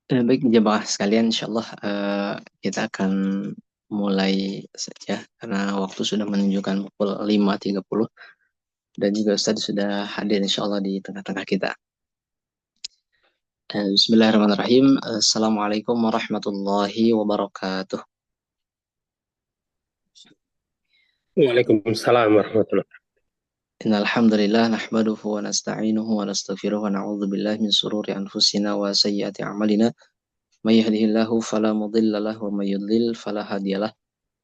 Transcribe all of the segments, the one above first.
Baik jemaah sekalian, insyaallah kita akan mulai saja karena waktu sudah menunjukkan pukul 5.30 dan juga Ustaz sudah hadir insyaallah di tengah-tengah kita. Bismillahirrahmanirrahim. Assalamualaikum warahmatullahi wabarakatuh. Waalaikumsalam warahmatullahi. Innal hamdalillah nahmaduhu wa nasta'inuhu wa nastaghfiruh wa na'udzu billahi min shururi anfusina wa sayyiati a'malina. May yahdihillahu fala mudilla lahu wa may yudlil fala hadiyalah.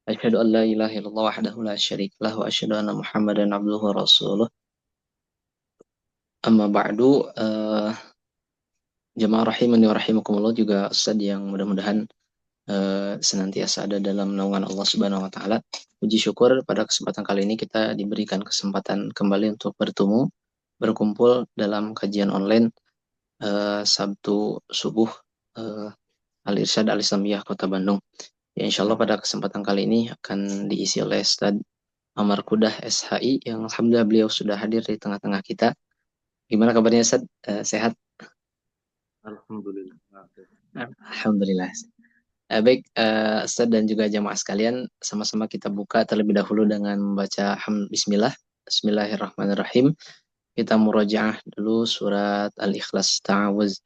Asyhadu an la ilaha illallah wahdahu la syarika lah wa asyhadu anna Muhammadan abduhu wa rasuluh. Amma ba'du, jemaah rahimani wa rahimakumullah, juga Ustaz yang mudah-mudahan senantiasa ada dalam naungan Allah Subhanahu wa taala. Puji syukur pada kesempatan kali ini kita diberikan kesempatan kembali untuk berkumpul dalam kajian online Sabtu subuh Al-Irsyad Al-Islamiyah Kota Bandung. Ya, insya Allah pada kesempatan kali ini akan diisi oleh Ustaz Amar Kudah SHI yang alhamdulillah beliau sudah hadir di tengah-tengah kita. Gimana kabarnya Ustaz? Sehat? Alhamdulillah. Alhamdulillah. Baik, Ustaz dan juga jamaah sekalian, sama-sama kita buka terlebih dahulu dengan membaca Bismillah. Bismillahirrahmanirrahim. Kita murojaah dulu surat Al-Ikhlas. Ta'awuz.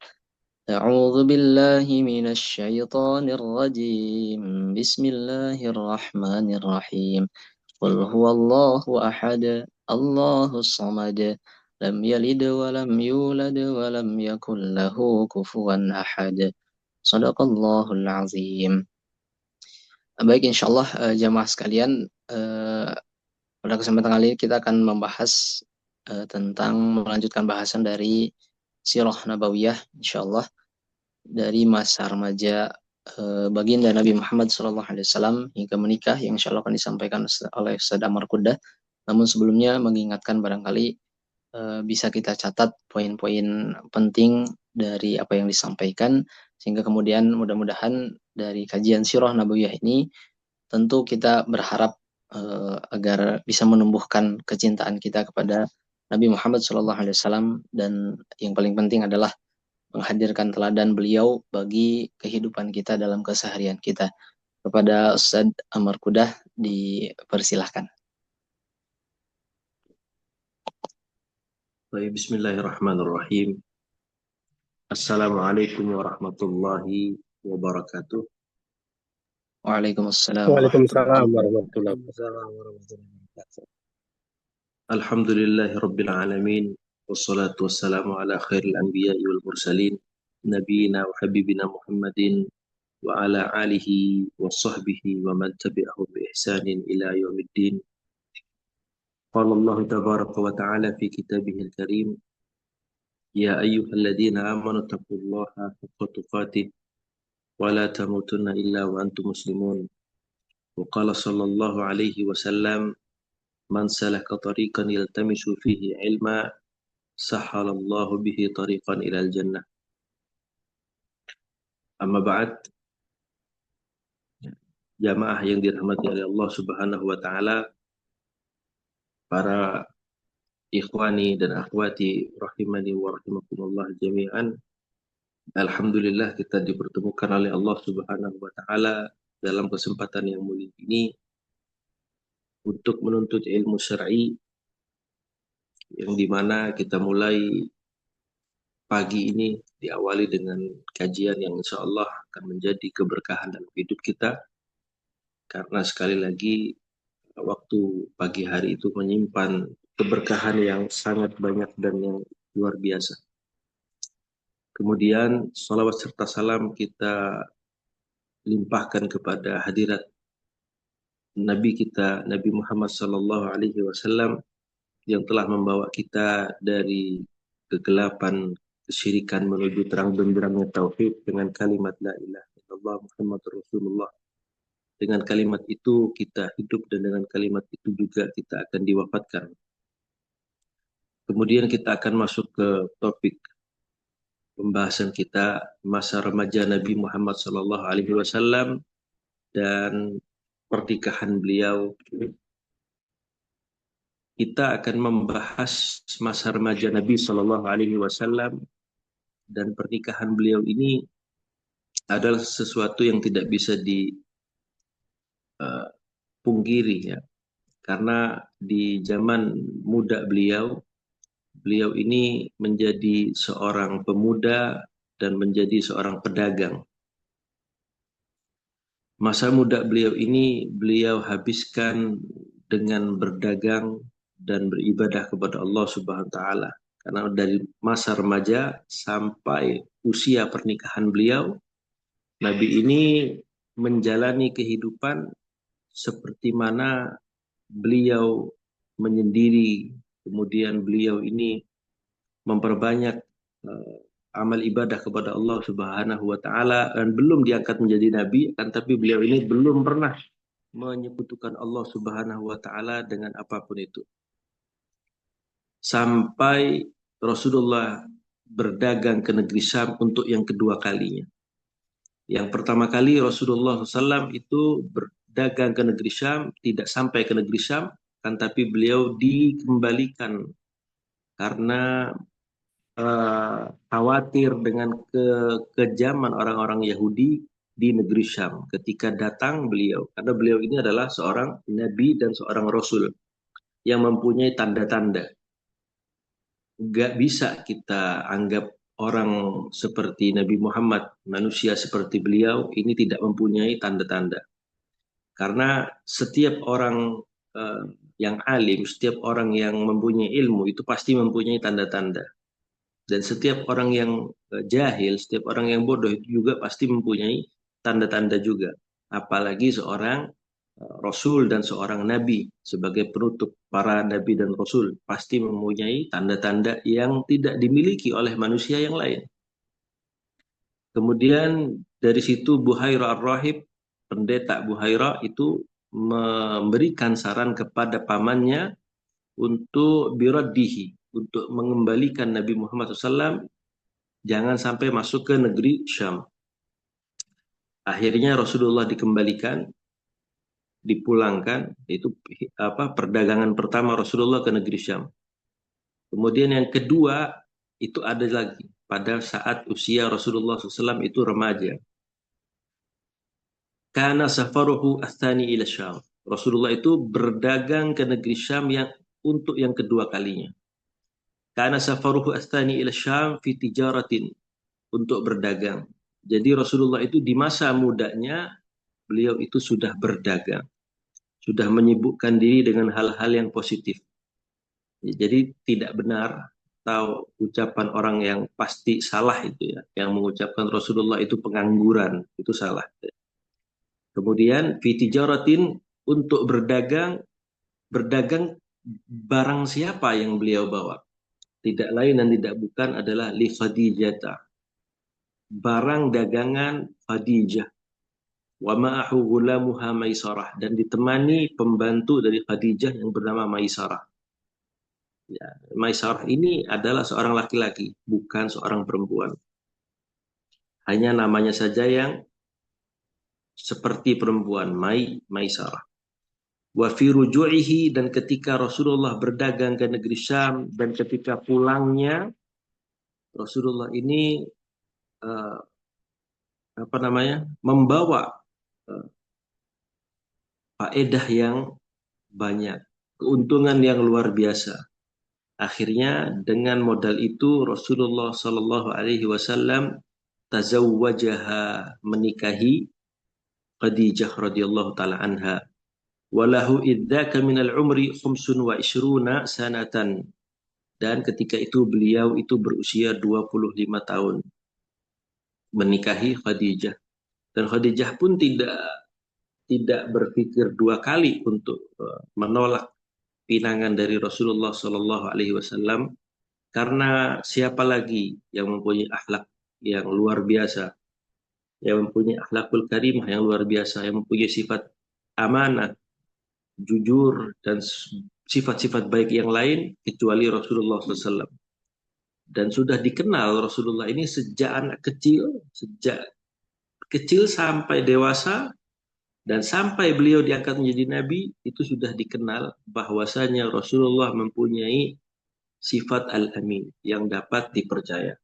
A'udzu billahi minasy syaithanir rajim. Bismillahirrahmanirrahim. Qul huwallahu ahad. Allahus samad. Lam yalid wa lam yulad wa lam yakul lahu kufuwan ahad. Shadaqallahul azim. Baik, insyaallah jamaah sekalian, pada kesempatan kali ini kita akan membahas tentang melanjutkan bahasan dari Sirah Nabawiyah, insyaallah dari masa remaja baginda Nabi Muhammad SAW hingga menikah, yang insyaallah akan disampaikan oleh Ustaz Amar Kuda. Namun sebelumnya mengingatkan barangkali bisa kita catat poin-poin penting dari apa yang disampaikan, sehingga kemudian mudah-mudahan dari kajian Sirah Nabawiyah ini tentu kita berharap agar bisa menumbuhkan kecintaan kita kepada Nabi Muhammad SAW, dan yang paling penting adalah menghadirkan teladan beliau bagi kehidupan kita dalam keseharian kita. Kepada Ustadz Amar Kudah dipersilahkan. Baik, bismillahirrahmanirrahim. Assalamualaikum warahmatullahi wabarakatuh. Waalaikumsalam Waalaikumsalam warahmatullahi warahmatullahi wabarakatuh. Alhamdulillahi rabbil alamin. Wassalatu wassalamu ala khairil anbiya'i wal mursalin. Nabiyina wa habibina Muhammadin wa ala alihi wa sahbihi wa man tabi'ahu bi ihsanin ila yaumiddin. Qala Allah tabaraka wa ta'ala fi kitabihil karim. Ya ayyuhalladzina amanu taqullaha haqqa tuqatih wa la tamutunna illa wa antum muslimun. Wa qala sallallahu alaihi wasallam man salaka tariqan yaltamisu fihi ilma sahalallahu bihi tariqan ilal jannah. Amma ba'd, jamaah yang dirahmati oleh Allah Subhanahu wa taala, para ikhwani dan akhwati rahimani wa rahimakumullah jami'an. Alhamdulillah kita dipertemukan oleh Allah Subhanahu wa taala dalam kesempatan yang mulia ini untuk menuntut ilmu syar'i, yang dimana kita mulai pagi ini diawali dengan kajian yang insya Allah akan menjadi keberkahan dalam hidup kita, karena sekali lagi waktu pagi hari itu menyimpan keberkahan yang sangat banyak dan yang luar biasa. Kemudian salawat serta salam kita limpahkan kepada hadirat Nabi kita, Nabi Muhammad SAW, yang telah membawa kita dari kegelapan kesyirikan menuju terang benderangnya tauhid dengan kalimat la ilaha illallah Muhammadur Rasulullah. Dengan kalimat itu kita hidup dan dengan kalimat itu juga kita akan diwafatkan. Kemudian kita akan masuk ke topik pembahasan kita, masa remaja Nabi Muhammad SAW dan pernikahan beliau. Kita akan membahas masa remaja Nabi SAW dan pernikahan beliau ini adalah sesuatu yang tidak bisa dipungkiri ya. Karena di zaman muda beliau ini menjadi seorang pemuda dan menjadi seorang pedagang. Masa muda beliau ini beliau habiskan dengan berdagang dan beribadah kepada Allah Subhanahu wa taala. Karena dari masa remaja sampai usia pernikahan beliau, Nabi ini menjalani kehidupan seperti mana beliau menyendiri, kemudian beliau ini memperbanyak eh, amal ibadah kepada Allah Subhanahu wa taala dan belum diangkat menjadi nabi, kan tapi beliau ini belum pernah menyekutukan Allah Subhanahu wa taala dengan apapun itu. Sampai Rasulullah berdagang ke negeri Syam untuk yang kedua kalinya. Yang pertama kali Rasulullah SAW itu berdagang ke negeri Syam, tidak sampai ke negeri Syam, kan tapi beliau dikembalikan karena khawatir dengan kekejaman orang-orang Yahudi di negeri Syam ketika datang beliau. Karena beliau ini adalah seorang nabi dan seorang rasul yang mempunyai tanda-tanda. Gak bisa kita anggap orang seperti Nabi Muhammad, manusia seperti beliau, ini tidak mempunyai tanda-tanda. Karena setiap orang eh, yang alim, setiap orang yang mempunyai ilmu, itu pasti mempunyai tanda-tanda. Dan setiap orang yang jahil, setiap orang yang bodoh itu juga pasti mempunyai tanda-tanda juga. Apalagi seorang Rasul dan seorang Nabi sebagai penutup para Nabi dan Rasul pasti mempunyai tanda-tanda yang tidak dimiliki oleh manusia yang lain. Kemudian dari situ Buhaira Ar-Rahib, pendeta Buhaira itu memberikan saran kepada pamannya untuk biraddihi, untuk mengembalikan Nabi Muhammad SAW jangan sampai masuk ke negeri Syam. Akhirnya Rasulullah dikembalikan, dipulangkan, itu perdagangan pertama Rasulullah ke negeri Syam. Kemudian yang kedua itu ada lagi pada saat usia Rasulullah SAW itu remaja. Kana safaruhu athani ila Syam. Rasulullah itu berdagang ke negeri Syam yang untuk yang kedua kalinya. Kana safaruhu athani ila Syam fi tijaratin, untuk berdagang. Jadi Rasulullah itu di masa mudanya beliau itu sudah berdagang, sudah menyibukkan diri dengan hal-hal yang positif. Jadi tidak benar atau ucapan orang yang pasti salah itu ya, yang mengucapkan Rasulullah itu pengangguran, itu salah. Kemudian fitijaratin, untuk berdagang, berdagang barang siapa yang beliau bawa? Tidak lain dan tidak bukan adalah li Khadijah, barang dagangan Khadijah. Wa ma'ahu gulamuha Maisarah, dan ditemani pembantu dari Khadijah yang bernama Maisarah. Ya, Maisarah ini adalah seorang laki-laki, bukan seorang perempuan. Hanya namanya saja yang seperti perempuan, Maisarah. Wa fi ruju'ihi, dan ketika Rasulullah berdagang ke negeri Syam dan ketika pulangnya Rasulullah ini uh, membawa uh, faedah yang banyak, keuntungan yang luar biasa. Akhirnya dengan modal itu Rasulullah Shallallahu Alaihi Wasallam tazawwajaha, menikahi Khadijah radhiyallahu taala anha. Walahu idzaka minal umri khumsun wa ishruna sanatan, dan ketika itu beliau itu berusia 25 tahun menikahi Khadijah, dan Khadijah pun tidak berpikir dua kali untuk menolak pinangan dari Rasulullah Shallallahu Alaihi Wasallam. Karena siapa lagi yang mempunyai akhlak yang luar biasa, yang mempunyai akhlakul karimah yang luar biasa, yang mempunyai sifat amanah, jujur, dan sifat-sifat baik yang lain kecuali Rasulullah SAW. Dan sudah dikenal Rasulullah ini sejak anak kecil, sejak kecil sampai dewasa, dan sampai beliau diangkat menjadi nabi, itu sudah dikenal bahwasanya Rasulullah mempunyai sifat al-amin yang dapat dipercaya.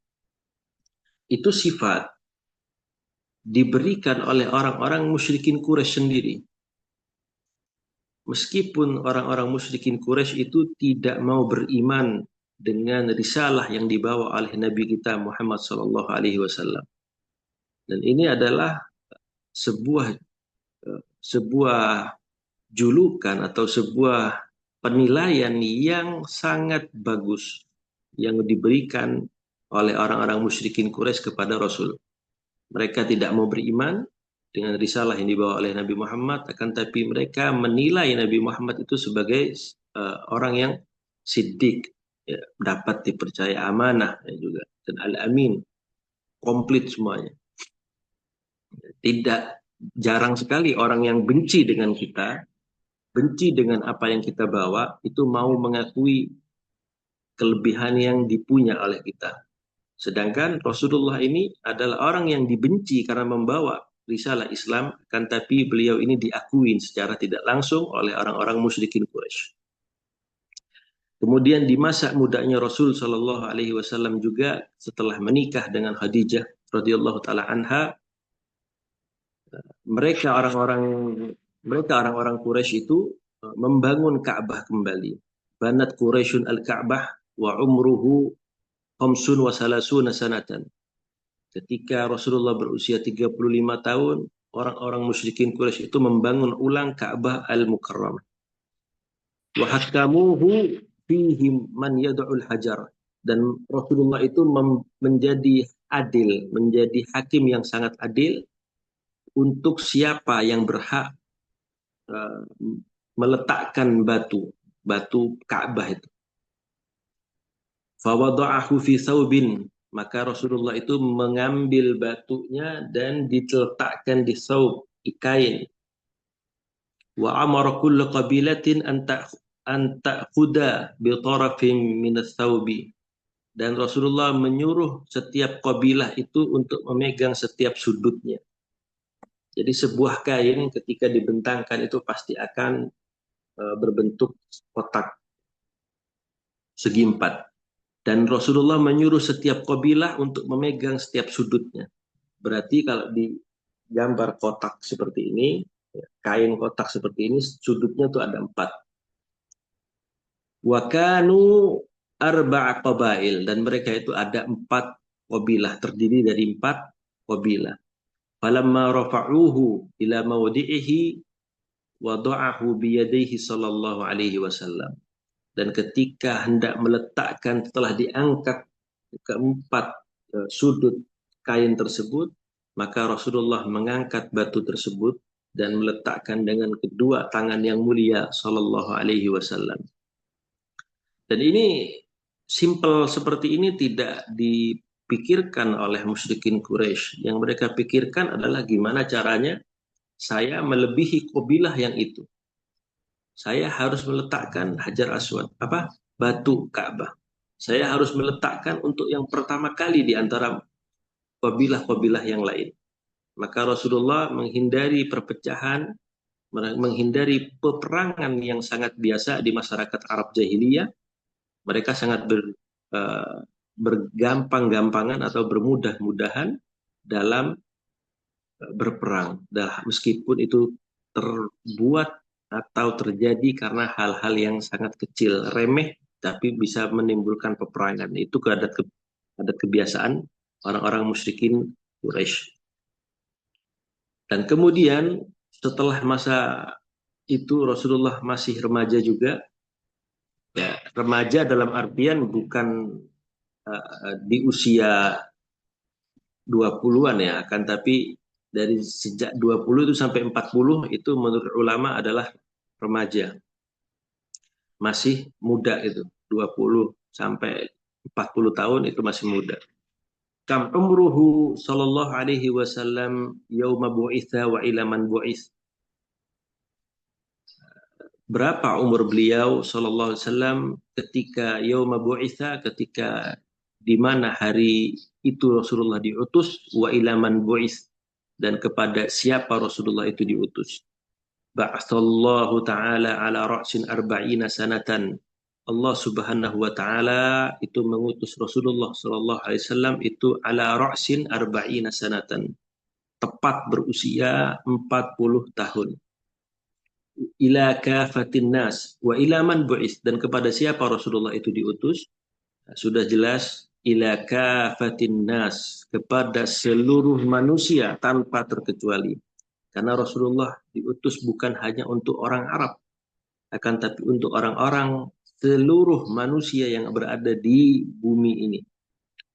Itu sifat. diberikan oleh orang-orang musyrikin Quraisy sendiri. Meskipun orang-orang musyrikin Quraisy itu tidak mau beriman dengan risalah yang dibawa oleh Nabi kita Muhammad sallallahu alaihi wasallam. Dan ini adalah sebuah sebuah julukan atau sebuah penilaian yang sangat bagus yang diberikan oleh orang-orang musyrikin Quraisy kepada Rasul. Mereka tidak mau beriman dengan risalah yang dibawa oleh Nabi Muhammad, akan tapi mereka menilai Nabi Muhammad itu sebagai orang yang siddiq, ya, dapat dipercaya, amanah, ya, juga, dan al-amin, komplit semuanya. Tidak jarang sekali orang yang benci dengan kita, benci dengan apa yang kita bawa, itu mau mengakui kelebihan yang dipunya oleh kita. Sedangkan Rasulullah ini adalah orang yang dibenci karena membawa risalah Islam, kan tapi beliau ini diakui secara tidak langsung oleh orang-orang musyrikin Quraisy. Kemudian di masa mudanya Rasul Shallallahu Alaihi Wasallam juga setelah menikah dengan Khadijah radhiyallahu taala anha, mereka orang-orang orang-orang Quraisy itu membangun Ka'bah kembali. Banat Quraisyun al-Ka'bah wa umruhu khamsun wa salasuna sanatan. Ketika Rasulullah berusia 35 tahun, orang-orang musyrikin Quraisy itu membangun ulang Ka'bah al-Mukarramah. Wa hakamuhu fihim man yad'ul hajar. Dan Rasulullah itu menjadi adil, menjadi hakim yang sangat adil untuk siapa yang berhak uh, meletakkan batu Ka'bah itu. Fawada'ahu fi thawbin, maka Rasulullah itu mengambil batunya dan diletakkan di thawb, di kain. Wa amara kullu qabilatin an ta'khudha bi tarafin min ats-thawbi. Dan Rasulullah menyuruh setiap kabilah itu untuk memegang setiap sudutnya. Jadi sebuah kain ketika dibentangkan itu pasti akan berbentuk kotak segi empat. Dan Rasulullah menyuruh setiap kabilah untuk memegang setiap sudutnya. Berarti kalau di gambar kotak seperti ini, kain kotak seperti ini, sudutnya tuh ada 4. Wa kanu arba'a qabail, dan mereka itu ada 4 kabilah, terdiri dari 4 kabilah. Falamma rafa'uhu ila mawdi'ihi wada'ahu biyadaihi sallallahu alaihi wasallam. Dan ketika hendak meletakkan, setelah diangkat keempat sudut kain tersebut, maka Rasulullah mengangkat batu tersebut dan meletakkan dengan kedua tangan yang mulia sallallahu alaihi wasallam. Dan ini simple seperti ini tidak dipikirkan oleh musyrikin Quraisy. Yang mereka pikirkan adalah gimana caranya saya melebihi kabilah yang itu. Saya harus meletakkan Hajar Aswad, batu Ka'bah. Saya harus meletakkan untuk yang pertama kali di antara kabilah-kabilah yang lain. Maka Rasulullah menghindari perpecahan, menghindari peperangan yang sangat biasa di masyarakat Arab jahiliyah. Mereka sangat bergampang-gampangan atau bermudah-mudahan dalam berperang. Meskipun itu terbuat atau terjadi karena hal-hal yang sangat kecil, remeh, tapi bisa menimbulkan peperangan. Itu adat kebiasaan orang-orang musyrikin Quraisy. Dan kemudian setelah masa itu Rasulullah masih remaja juga. Ya, remaja dalam artian bukan di usia 20-an ya, akan tapi dari sejak 20 itu sampai 40 itu menurut ulama adalah remaja. Masih muda itu, 20 sampai 40 tahun itu masih muda. Kam umruhu sallallahu alaihi wasallam yauma bu'itha wa ila man bu'ith. Berapa umur beliau sallallahu alaihi wasallam ketika yauma bu'itha, ketika di mana hari itu Rasulullah diutus, wa ila man bu'ith, dan kepada siapa Rasulullah itu diutus. Ba'athallahu ta'ala ala ra'sin arba'ina sanatan. Allah subhanahu wa ta'ala itu mengutus Rasulullah sallallahu alaihi wasallam itu ala ra'sin arba'ina sanatan. tepat berusia 40 tahun. Ila kafatin nas wa ila man bu'is, dan kepada siapa Rasulullah itu diutus? Sudah jelas, ila kafatin nas, kepada seluruh manusia tanpa terkecuali. Karena Rasulullah diutus bukan hanya untuk orang Arab, akan tapi untuk orang-orang seluruh manusia yang berada di bumi ini.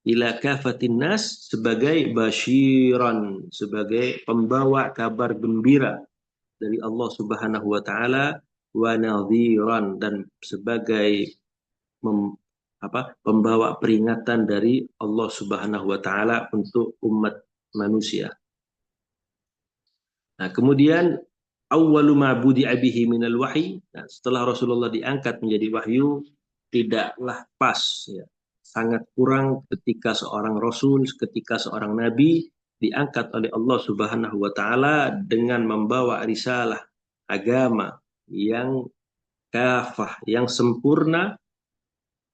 Ila kafatin nas, sebagai basyiran, sebagai pembawa kabar gembira dari Allah Subhanahu wa taala, wa nadhiran, dan sebagai pembawa peringatan dari Allah Subhanahu wa taala untuk umat manusia. Nah, kemudian awwalu ma budi'a bihi minal wahyi. Nah, setelah Rasulullah diangkat menjadi wahyu, tidaklah pas, ya, sangat kurang ketika seorang rasul, ketika seorang nabi diangkat oleh Allah Subhanahu wa taala dengan membawa risalah agama yang kafah, yang sempurna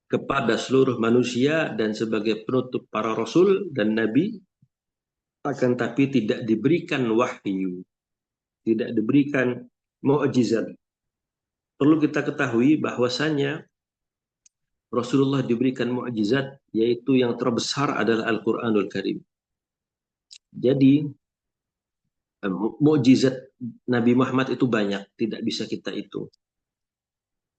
kepada seluruh manusia dan sebagai penutup para rasul dan nabi, akan tapi tidak diberikan wahyu, tidak diberikan mukjizat. Perlu kita ketahui bahwasanya Rasulullah diberikan mukjizat, yaitu yang terbesar adalah Al-Qur'anul Karim. Jadi mukjizat Nabi Muhammad itu banyak, tidak bisa kita hitung.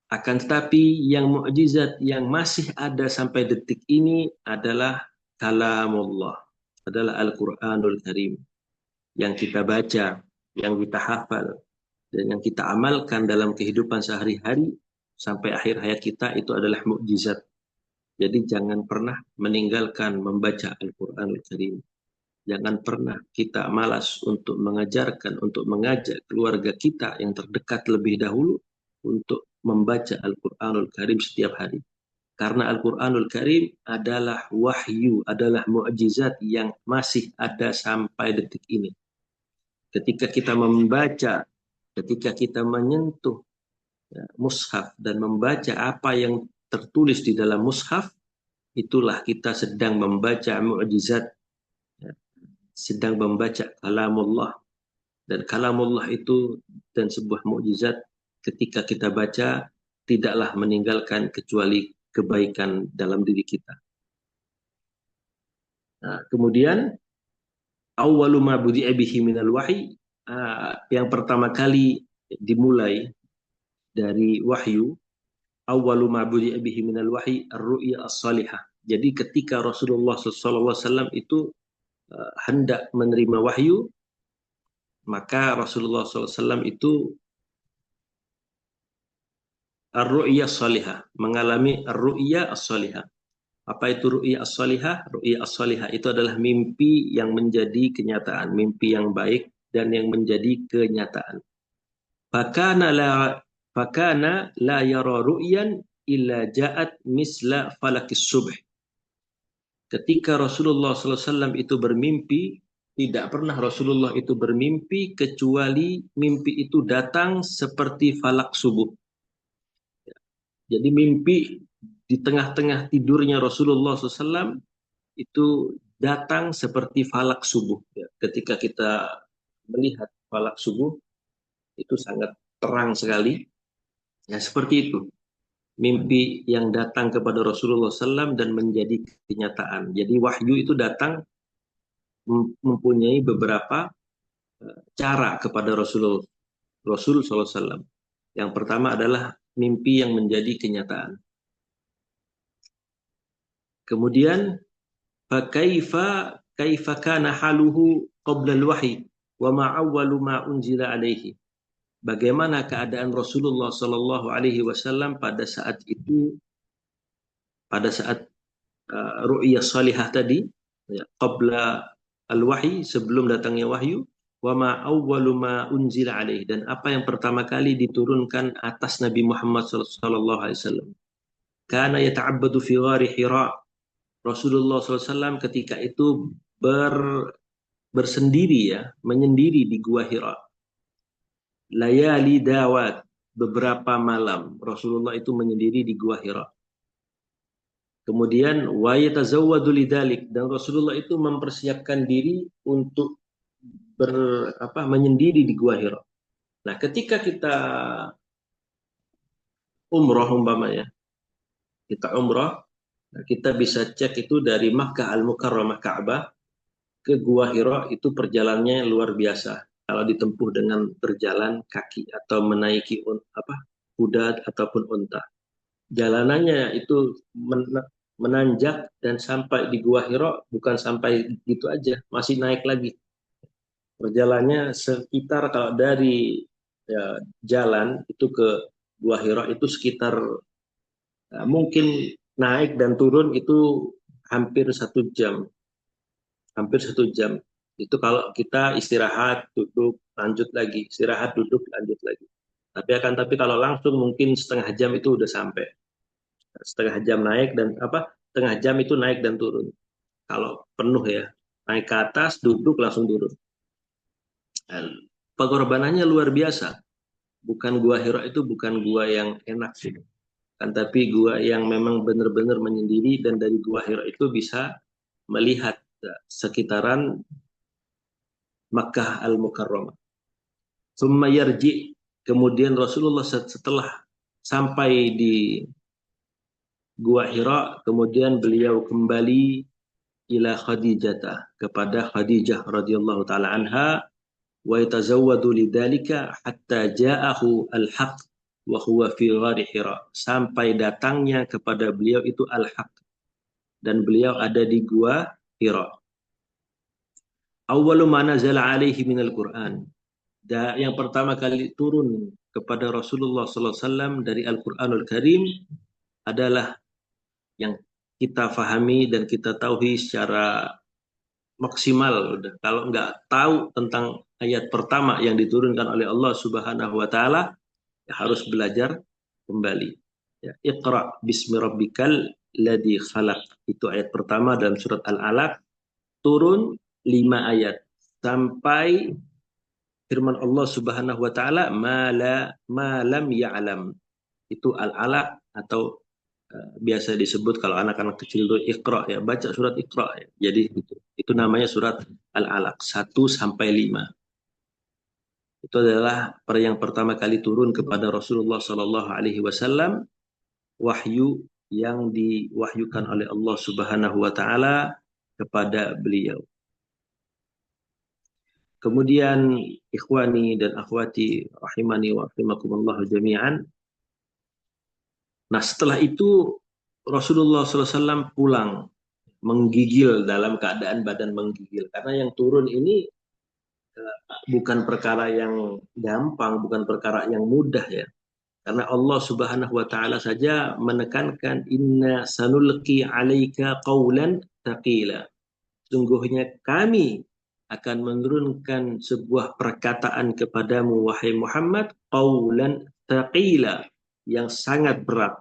Akan tetapi yang mukjizat yang masih ada sampai detik ini adalah kalamullah, adalah Al-Qur'anul Karim, yang kita baca, yang kita hafal, dan yang kita amalkan dalam kehidupan sehari-hari sampai akhir hayat kita, itu adalah mukjizat. Jadi jangan pernah meninggalkan membaca Al-Qur'anul Karim. Jangan pernah kita malas untuk mengajarkan, untuk mengajak keluarga kita yang terdekat lebih dahulu untuk membaca Al-Qur'anul Karim setiap hari. Karena Al-Qur'anul Karim adalah wahyu, adalah mukjizat yang masih ada sampai detik ini. Ketika kita membaca, ketika kita menyentuh, ya, mushaf dan membaca apa yang tertulis di dalam mushaf, itulah kita sedang membaca mukjizat, ya, sedang membaca kalamullah. Dan kalamullah itu dan sebuah mukjizat, ketika kita baca tidaklah meninggalkan kecuali kebaikan dalam diri kita. Nah, kemudian awwalu ma budi'a bihi minal wahyi, yang pertama kali dimulai dari wahyu, awwalu ma budi'a bihi minal wahyi ar-ru'ya as-salihah. Jadi ketika Rasulullah SAW itu hendak menerima wahyu, maka Rasulullah SAW itu ar-ru'ya as-salihah, mengalami ar-ru'ya as-salihah. Apa itu ru'ya as-salihah? Ru'ya as-salihah itu adalah mimpi yang menjadi kenyataan, mimpi yang baik dan yang menjadi kenyataan. Fakana la yara ru'yan illa ja'at misla falakis subh. Ketika Rasulullah SAW itu bermimpi, tidak pernah Rasulullah itu bermimpi kecuali mimpi itu datang seperti falak subuh. Jadi mimpi di tengah-tengah tidurnya Rasulullah SAW itu datang seperti falak subuh. Ketika kita melihat falak subuh, itu sangat terang sekali. Ya, seperti itu. Mimpi yang datang kepada Rasulullah SAW dan menjadi kenyataan. Jadi wahyu itu datang mempunyai beberapa cara kepada Rasul SAW. Yang pertama adalah mimpi yang menjadi kenyataan. Kemudian kaifa kana haluhu qabla al-wahyi wa ma awwalu ma unzila alaihi. Bagaimana keadaan Rasulullah Sallallahu Alaihi Wasallam pada saat itu, pada saat ru'ya salihah tadi, ya, qabla al-wahyi, sebelum datangnya wahyu, wa ma awwalu ma unzila alaihi, dan apa yang pertama kali diturunkan atas Nabi Muhammad Sallallahu Alaihi Wasallam. Kana yata'abbadu fi ghari Hira. Rasulullah SAW ketika itu bersendiri, ya, menyendiri di gua Hira. Layali dawat, beberapa malam Rasulullah itu menyendiri di gua Hira. Kemudian wa yatazawwadu lidzalik, dan Rasulullah itu mempersiapkan diri untuk menyendiri di Gua Hira. Nah, ketika kita umroh umpamanya, kita umroh, nah, kita bisa cek itu dari Makkah Al-Mukarramah Ka'bah ke Gua Hira itu perjalanannya luar biasa. Kalau ditempuh dengan berjalan kaki atau menaiki kuda ataupun unta. Jalanannya itu menanjak dan sampai di Gua Hira bukan sampai gitu aja, masih naik lagi. Perjalanannya sekitar kalau dari ya, jalan itu ke Gua Hira itu sekitar mungkin naik dan turun itu hampir 1 jam, hampir 1 jam. Itu kalau kita istirahat, duduk, lanjut lagi, istirahat, duduk, lanjut lagi. Tapi kalau langsung mungkin setengah jam itu udah sampai. Setengah jam naik dan setengah jam itu naik dan turun. Kalau penuh ya, naik ke atas, duduk langsung turun. Pengorbanannya luar biasa. Bukan Gua Hira itu bukan gua yang enak sih, kan tapi gua yang memang benar-benar menyendiri dan dari Gua Hira itu bisa melihat sekitaran Makkah Al-Mukarramah. Summa yarji, kemudian Rasulullah setelah sampai di Gua Hira, kemudian beliau kembali ila Khadijah, kepada Khadijah radhiyallahu taala anha, wa yatazawwadu lidzalika hatta ja'ahu al-haq wa huwa fi ghari Hira, sampai datangnya kepada beliau itu al-haq dan beliau ada di Gua Hira. Awwalu ma nazala alaihi minal Qur'an, yang pertama kali turun kepada Rasulullah sallallahu alaihi wasallam dari Al-Qur'anul Karim adalah yang kita fahami dan kita tahu secara maksimal. Kalau nggak tahu tentang ayat pertama yang diturunkan oleh Allah Subhanahu wa taala, ya harus belajar kembali. Ya, Iqra bismi rabbikal ladzi khalaq. Itu ayat pertama dalam surat Al-Alaq, turun 5 ayat sampai firman Allah Subhanahu wa taala ma lam ya'lam. Itu Al-Alaq atau biasa disebut kalau anak-anak kecil itu Iqra, ya, baca surat Iqra ya. Jadi itu namanya surat Al-Alaq 1 sampai 5. Itu adalah yang pertama kali turun kepada Rasulullah Sallallahu Alaihi Wasallam, wahyu yang diwahyukan oleh Allah Subhanahu Wa Taala kepada beliau. Kemudian ikhwani dan akhwati rahimani wa rahimakumullah jami'an. Nah, setelah itu Rasulullah SAW pulang menggigil, dalam keadaan badan menggigil, karena yang turun ini bukan perkara yang gampang, bukan perkara yang mudah ya. Karena Allah Subhanahu wa taala saja menekankan inna sanulqi 'alaika qaulan tsaqila. Sungguhnya kami akan menurunkan sebuah perkataan kepadamu wahai Muhammad, qaulan tsaqila, yang sangat berat.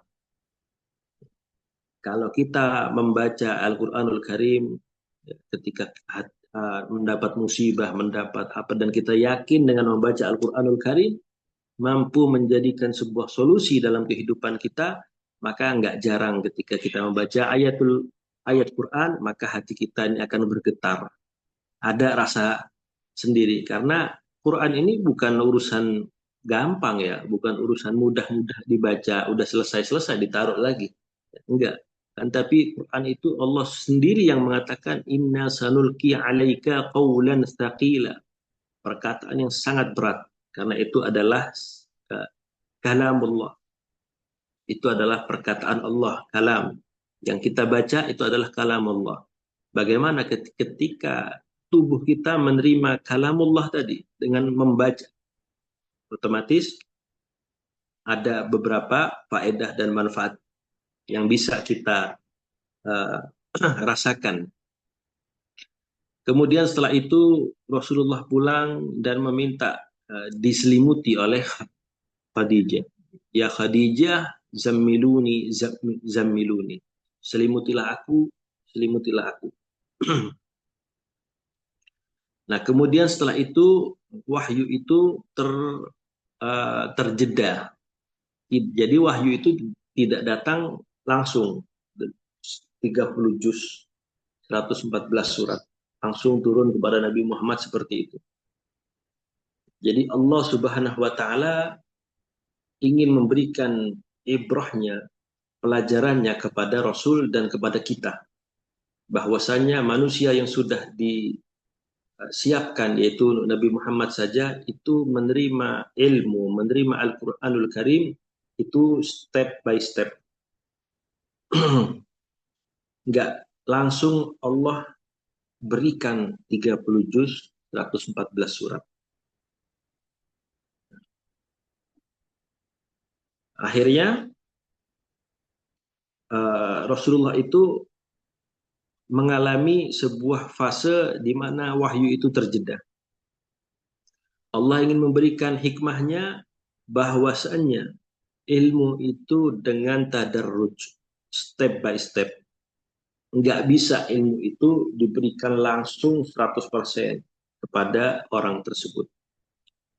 Kalau kita membaca Al-Qur'anul Karim ketika mendapat musibah, mendapat apa, dan kita yakin dengan membaca Al-Qur'anul Karim mampu menjadikan sebuah solusi dalam kehidupan kita, maka nggak jarang ketika kita membaca ayat Quran, maka hati kita ini akan bergetar. Ada rasa sendiri, karena Quran ini bukan urusan gampang ya, bukan urusan mudah-mudah dibaca, udah selesai-selesai ditaruh lagi. Enggak. Kan tapi Quran itu Allah sendiri yang mengatakan inna sanulqi 'alaika qaulan tsaqila. Perkataan yang sangat berat, karena itu adalah kalamullah. Itu adalah perkataan Allah, kalam. Yang kita baca itu adalah kalamullah. Bagaimana ketika tubuh kita menerima kalamullah tadi dengan membaca, otomatis ada beberapa faedah dan manfaat yang bisa kita rasakan. Kemudian setelah itu Rasulullah pulang dan meminta diselimuti oleh Khadijah. Ya Khadijah, zammiluni, zammiluni. Selimutilah aku, selimutilah aku. Nah, kemudian setelah itu wahyu itu terjeda. Jadi wahyu itu tidak datang langsung 30 juz, 114 surat langsung turun kepada Nabi Muhammad seperti itu. Jadi Allah Subhanahu wa taala ingin memberikan ibrahnya, pelajarannya kepada Rasul dan kepada kita, bahwasanya manusia yang sudah disiapkan yaitu Nabi Muhammad saja itu menerima ilmu, menerima Al-Qur'anul Karim itu step by step. Enggak langsung Allah berikan 30 juz, 114 surat. Akhirnya Rasulullah itu mengalami sebuah fase di mana wahyu itu terjeda. Allah ingin memberikan hikmahnya bahwasannya ilmu itu dengan tadarruj, step by step. Nggak bisa ilmu itu diberikan langsung 100% kepada orang tersebut.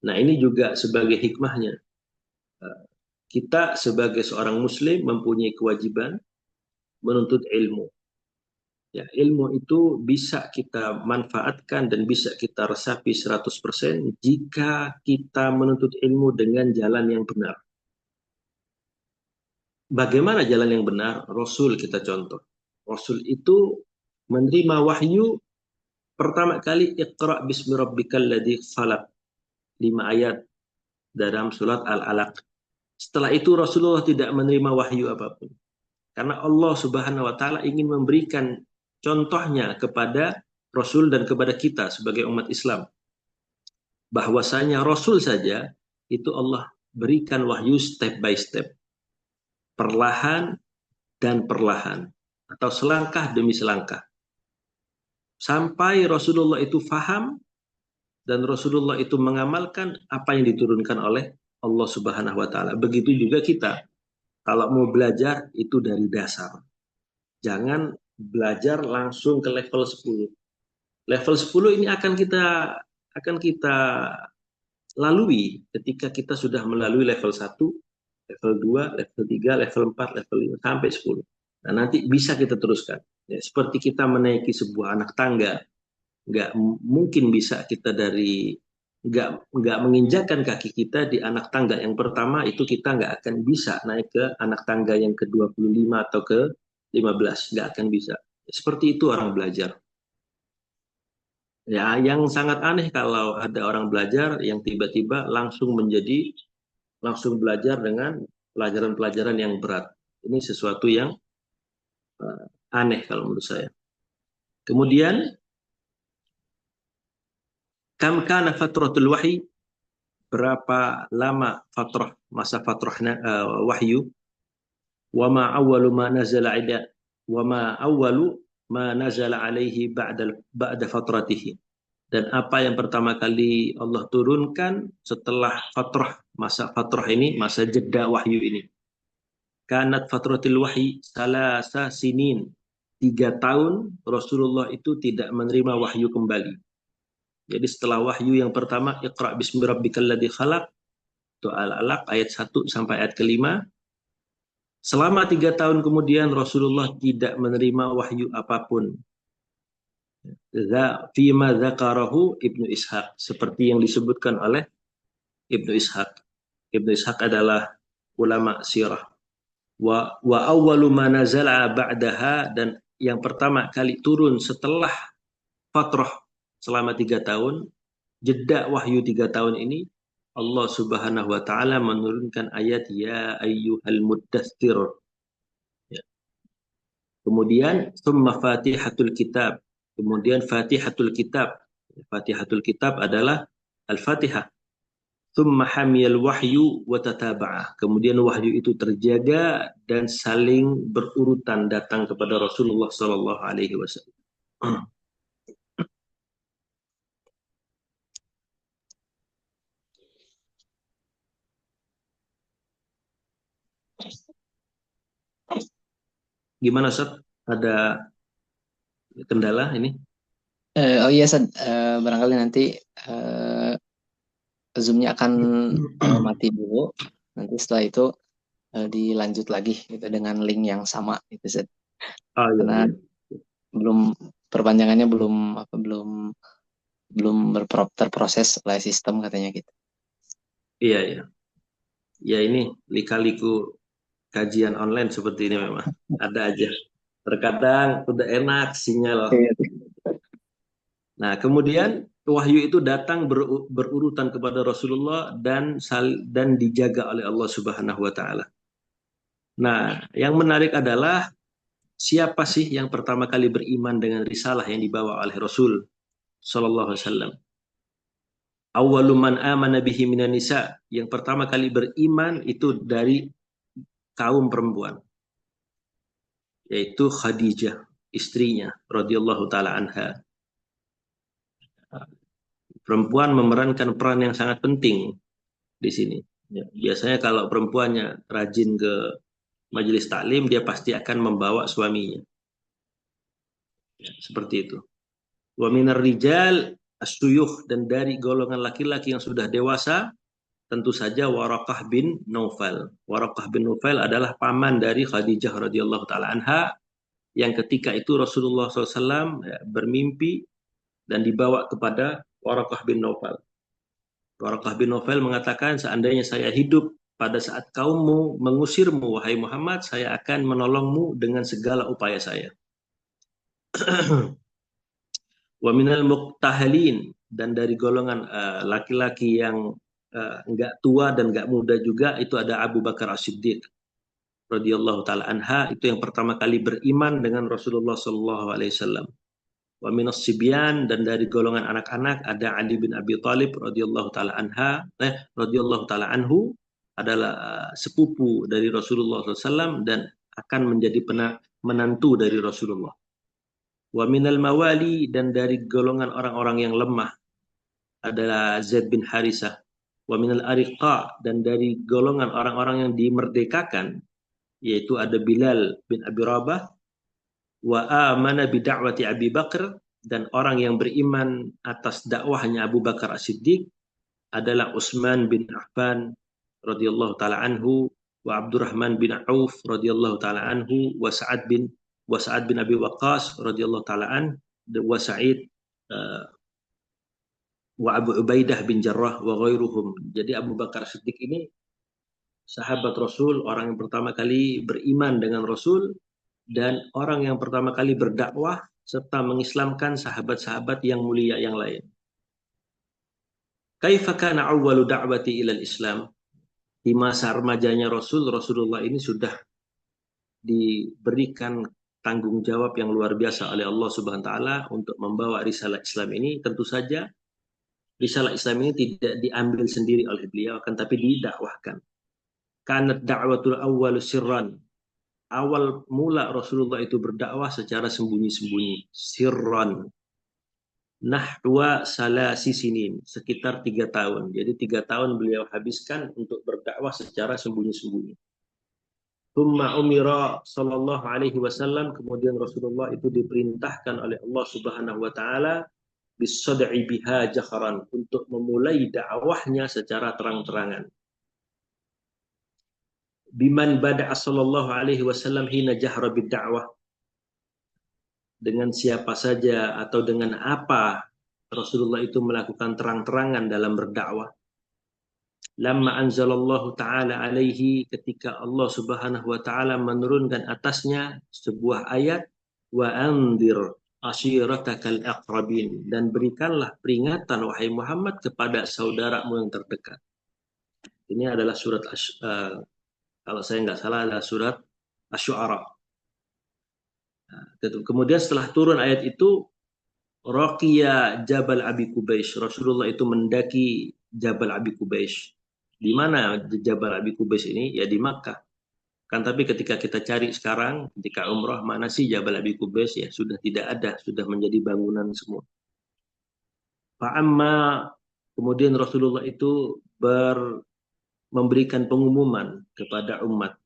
Nah, ini juga sebagai hikmahnya. Kita sebagai seorang muslim mempunyai kewajiban menuntut ilmu. Ya, ilmu itu bisa kita manfaatkan dan bisa kita resapi 100% jika kita menuntut ilmu dengan jalan yang benar. Bagaimana jalan yang benar? Rasul kita contoh. Rasul itu menerima wahyu pertama kali Iqra bismi rabbikal ladzi khalaq. 5 ayat dalam surat Al-Alaq. Setelah itu Rasulullah tidak menerima wahyu apapun. Karena Allah Subhanahu wa taala ingin memberikan contohnya kepada Rasul dan kepada kita sebagai umat Islam. Bahwasanya Rasul saja itu Allah berikan wahyu step by step. Perlahan dan perlahan. Atau selangkah demi selangkah. Sampai Rasulullah itu faham dan Rasulullah itu mengamalkan apa yang diturunkan oleh Allah Subhanahu wa taala. Begitu juga kita. Kalau mau belajar itu dari dasar. Jangan belajar langsung ke level 10. Level 10 ini akan kita lalui ketika kita sudah melalui level 1, level 2, level 3, level 4, level 5 sampai 10. Nah, nanti bisa kita teruskan. Ya, seperti kita menaiki sebuah anak tangga, nggak mungkin bisa kita dari nggak menginjakkan kaki kita di anak tangga yang pertama itu kita nggak akan bisa naik ke anak tangga yang ke-25 atau ke-15, nggak akan bisa. Seperti itu orang belajar. Ya, yang sangat aneh kalau ada orang belajar yang tiba-tiba langsung belajar dengan pelajaran-pelajaran yang berat. Ini sesuatu yang aneh kalau menurut saya. Kemudian, kam kana fatratul wahyi, berapa lama masa fatrah wahyu, wa ma awwalu ma nazala ila wa ma awwalu ma nazala alaihi ba'da fatratihi, dan apa yang pertama kali Allah turunkan setelah masa fatrah ini, masa jeda wahyu ini. Kanat fatratil wahyi salasa sinin, 3 tahun Rasulullah itu tidak menerima wahyu kembali. Jadi setelah wahyu yang pertama Iqra bismi rabbikal ladzi khalaq, itu Al-Alaq ayat 1 sampai ayat ke-5. Selama 3 tahun kemudian Rasulullah tidak menerima wahyu apapun. Fima dzakarahu Ibnu Ishaq, seperti yang disebutkan oleh Ibnu Ishaq. Ibnu Ishaq adalah ulama sirah. Wa awwalu ma nazala ba'daha, dan yang pertama kali turun setelah fatrah selama 3 tahun, jeda wahyu 3 tahun ini, Allah Subhanahu wa taala menurunkan ayat ya ayyuhal muddatsir. Ya. Kemudian summa fatihatul kitab. Kemudian fatihatul kitab. Fatihatul kitab adalah Al-Fatihah. Summa hamiyal wahyu wa tataba'ah. Kemudian wahyu itu terjaga dan saling berurutan datang kepada Rasulullah sallallahu alaihi wasallam. Gimana, Ustaz? Ada kendala ini? Oh iya, Sad. Barangkali nanti Zoom-nya akan mati dulu. Nanti setelah itu dilanjut lagi gitu dengan link yang sama gitu, Sad. Ah, iya, Karena iya. belum perpanjangannya belum belum terproses oleh sistem katanya gitu. Iya, iya. Ya ini lika-liku kajian online seperti ini memang. Ada aja. Terkadang udah enak sinyal. Iya. Nah, kemudian wahyu itu datang berurutan kepada Rasulullah dan dijaga oleh Allah Subhanahu wa taala. Nah, yang menarik adalah siapa sih yang pertama kali beriman dengan risalah yang dibawa oleh Rasul sallallahu alaihi wasallam? Awwalu man amana bihi minan nisa. Yang pertama kali beriman itu dari kaum perempuan, yaitu Khadijah, istrinya radhiyallahu taala anha. Perempuan memerankan peran yang sangat penting di sini. Ya, biasanya kalau perempuannya rajin ke majelis taklim, dia pasti akan membawa suaminya. Ya, seperti itu. Wa minar rijal asyuyukh, dan dari golongan laki-laki yang sudah dewasa, tentu saja Waraqah bin Naufal. Waraqah bin Naufal adalah paman dari Khadijah radhiyallahu taala anha, yang ketika itu Rasulullah SAW bermimpi dan dibawa kepada Waraqah bin Naufal. Waraqah bin Naufal mengatakan, seandainya saya hidup pada saat kaummu mengusirmu, wahai Muhammad, saya akan menolongmu dengan segala upaya saya. Wa minal muqtahalin, dan dari golongan laki-laki yang enggak tua dan enggak muda juga, itu ada Abu Bakar As-Siddiq radhiyallahu taala anha, itu yang pertama kali beriman dengan Rasulullah sallallahu alaihi wasallam. Wa minas sibyan, dan dari golongan anak-anak ada Ali bin Abi Thalib radhiyallahu taala radhiyallahu taala anhu, adalah sepupu dari Rasulullah SAW dan akan menjadi menantu dari Rasulullah. Wa minal mawali, dan dari golongan orang-orang yang lemah adalah Zaid bin Harisah. Wa minal ariqa, dan dari golongan orang-orang yang dimerdekakan, yaitu ada Bilal bin Abi Rabah. Wa amana bi da'wati Abi Bakar, dan orang yang beriman atas dakwahnya Abu Bakar As-Siddiq adalah Utsman bin Affan radhiyallahu taala anhu, wa Abdurrahman bin Auf radhiyallahu taala anhu, wa Sa'ad bin Abi Waqqas radhiyallahu taala an, wa Sa'id uh, wa Abu Ubaidah bin Jarrah wa ghairuhum. Jadi Abu Bakar Siddiq ini sahabat Rasul, orang yang pertama kali beriman dengan Rasul, dan orang yang pertama kali berdakwah serta mengislamkan sahabat-sahabat yang mulia yang lain. Kaifa kana awwalu da'wati ilal Islam? Di masa remajanya Rasulullah ini sudah diberikan tanggung jawab yang luar biasa oleh Allah Subhanahu wa taala untuk membawa risalah Islam ini. Tentu saja risalah Islam ini tidak diambil sendiri oleh beliau, akan tapi didakwahkan. Kanat da'watul awwalu sirran. Awal mula Rasulullah itu berdakwah secara sembunyi-sembunyi, sirran. Nahwa salasi sinin, sekitar 3 tahun. Jadi 3 tahun beliau habiskan untuk berdakwah secara sembunyi-sembunyi. Thumma umira sallallahu alaihi wasallam, kemudian Rasulullah itu diperintahkan oleh Allah Subhanahu wa taala bisad'i biha jahran, untuk memulai dakwahnya secara terang-terangan. Biman bada'a sallallahu alaihi wasallam hina jahra bid-da'wah, dengan siapa saja atau dengan apa Rasulullah itu melakukan terang-terangan dalam berdakwah. Lamma anzalallahu ta'ala alaihi, ketika Allah Subhanahu wa taala menurunkan atasnya sebuah ayat, wa anzir ashiratakal aqrabin, dan berikanlah peringatan wahai Muhammad kepada saudaramu yang terdekat. Ini adalah surat kalau saya nggak salah adalah surat Asy-Syu'ara. Kemudian setelah turun ayat itu, Raqiya Jabal Abi Qubais, Rasulullah itu mendaki Jabal Abi Qubais. Di mana Jabal Abi Qubais ini? Ya di Makkah. Kan tapi ketika kita cari sekarang, ketika umrah, mana sih Jabal Abi Qubais? Ya sudah tidak ada, sudah menjadi bangunan semua. Fa'amma, kemudian Rasulullah itu memberikan pengumuman kepada umat.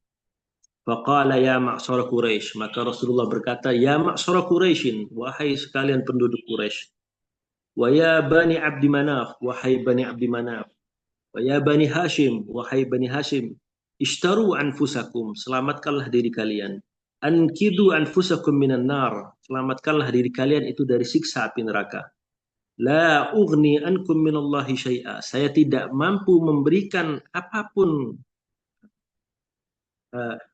Faqala ya ma'syara Quraisy, maka Rasulullah berkata, ya ma'syara Quraisyin, wahai sekalian penduduk Quraisy. Wa ya bani Abdi Manaf, wahai bani Abdi Manaf. Wa ya bani Hashim, wahai bani Hashim. Ishtaru anfusakum, selamatkanlah diri kalian. Ankidu anfusakum minan nar, selamatkanlah diri kalian itu dari siksa api neraka. La ughni ankum minallahi syai'a. Saya tidak mampu memberikan apapun,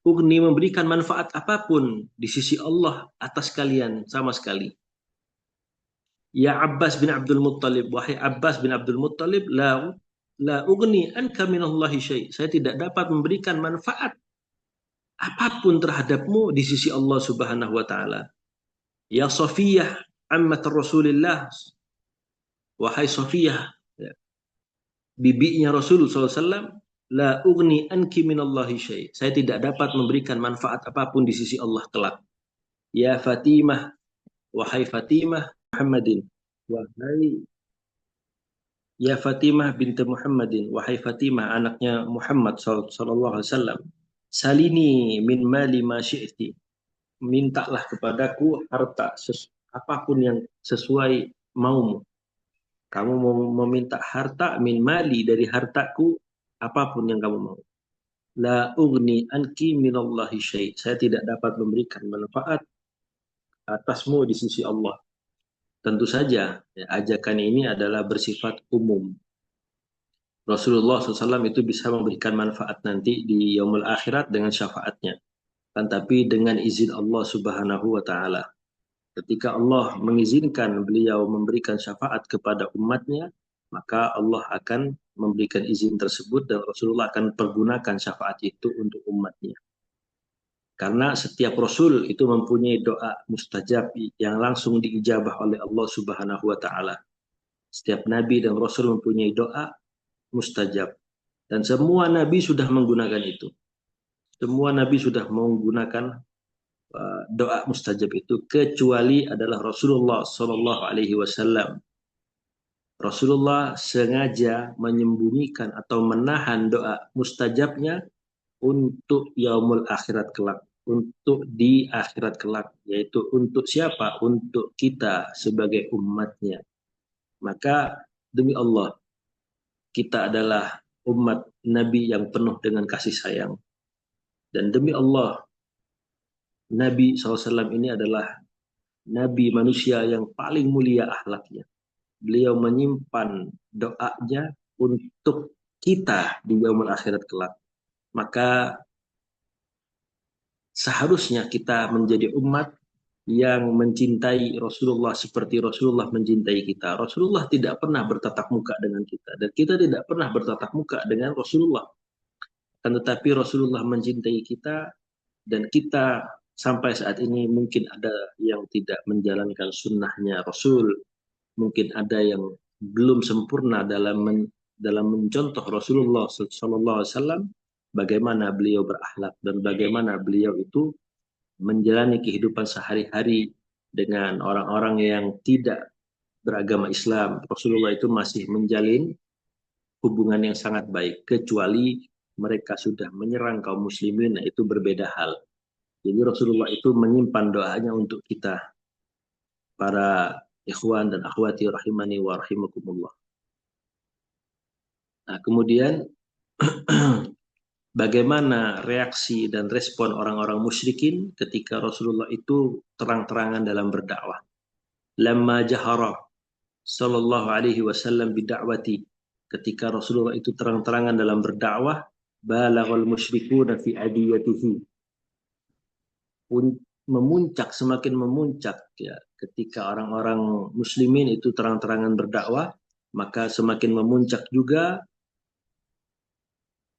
ughni memberikan manfaat apapun di sisi Allah atas kalian sama sekali. Ya Abbas bin Abdul Muttalib, wahai Abbas bin Abdul Muttalib, la ughni anka minallahi syai'. Saya tidak dapat memberikan manfaat apapun terhadapmu di sisi Allah Subhanahu wa taala. Ya Safiyah, ammat Rasulillah, wahai Safiyah, ya, bibinya Rasul SAW, la ugni anki minallahi syai'. Saya tidak dapat memberikan manfaat apapun di sisi Allah kelak. Ya Fatimah, wahai Fatimah Muhammadin, wahai ya Fatimah binti Muhammadin, wahai Fatimah anaknya Muhammad sallallahu alaihi wasallam, salini min mali ma syi'ti. Mintalah kepadaku harta apapun yang sesuai maumu. Kamu mau meminta harta min mali dari hartaku, apapun yang kamu mau. La ugni anki minallahi syai'. Saya tidak dapat memberikan manfaat atasmu di sisi Allah. Tentu saja, ya, ajakan ini adalah bersifat umum. Rasulullah SAW itu bisa memberikan manfaat nanti di yaumul akhirat dengan syafaatnya. Kan tapi dengan izin Allah Subhanahu wa taala. Ketika Allah mengizinkan beliau memberikan syafaat kepada umatnya, maka Allah akan memberikan izin tersebut dan Rasulullah akan pergunakan syafaat itu untuk umatnya. Karena setiap Rasul itu mempunyai doa mustajab yang langsung diijabah oleh Allah Subhanahu wa taala. Setiap Nabi dan Rasul mempunyai doa mustajab. Dan semua Nabi sudah menggunakan itu. Semua Nabi sudah menggunakan doa mustajab itu kecuali adalah Rasulullah Sallallahu Alaihi Wasallam. Rasulullah sengaja menyembunyikan atau menahan doa mustajabnya untuk yaumul akhirat kelak, untuk di akhirat kelak, yaitu untuk siapa? Untuk kita sebagai umatnya. Maka demi Allah, kita adalah umat Nabi yang penuh dengan kasih sayang. Dan demi Allah, Nabi SAW ini adalah Nabi manusia yang paling mulia akhlaknya. Beliau menyimpan doanya untuk kita di yaumul akhirat kelak. Maka seharusnya kita menjadi umat yang mencintai Rasulullah seperti Rasulullah mencintai kita. Rasulullah tidak pernah bertatap muka dengan kita. Dan kita tidak pernah bertatap muka dengan Rasulullah. Kan tetapi Rasulullah mencintai kita dan kita sampai saat ini mungkin ada yang tidak menjalankan sunnahnya Rasul, mungkin ada yang belum sempurna dalam mencontoh Rasulullah Sallallahu Alaihi Wasallam, bagaimana beliau berakhlak dan bagaimana beliau itu menjalani kehidupan sehari-hari dengan orang-orang yang tidak beragama Islam. Rasulullah itu masih menjalin hubungan yang sangat baik, kecuali mereka sudah menyerang kaum muslimin, nah itu berbeda hal. Jadi Rasulullah itu menyimpan doanya untuk kita, para ikhwan dan akhwati rahimani wa rahimakumullah. Nah, kemudian bagaimana reaksi dan respon orang-orang musyrikin ketika Rasulullah itu terang-terangan dalam berdakwah. Lamma jahara sallallahu alaihi wasallam bidakwati, ketika Rasulullah itu terang-terangan dalam berdakwah, balaghal musyrikuna fi adiyatihi, memuncak, semakin memuncak ya, ketika orang-orang muslimin itu terang-terangan berdakwah, maka semakin memuncak juga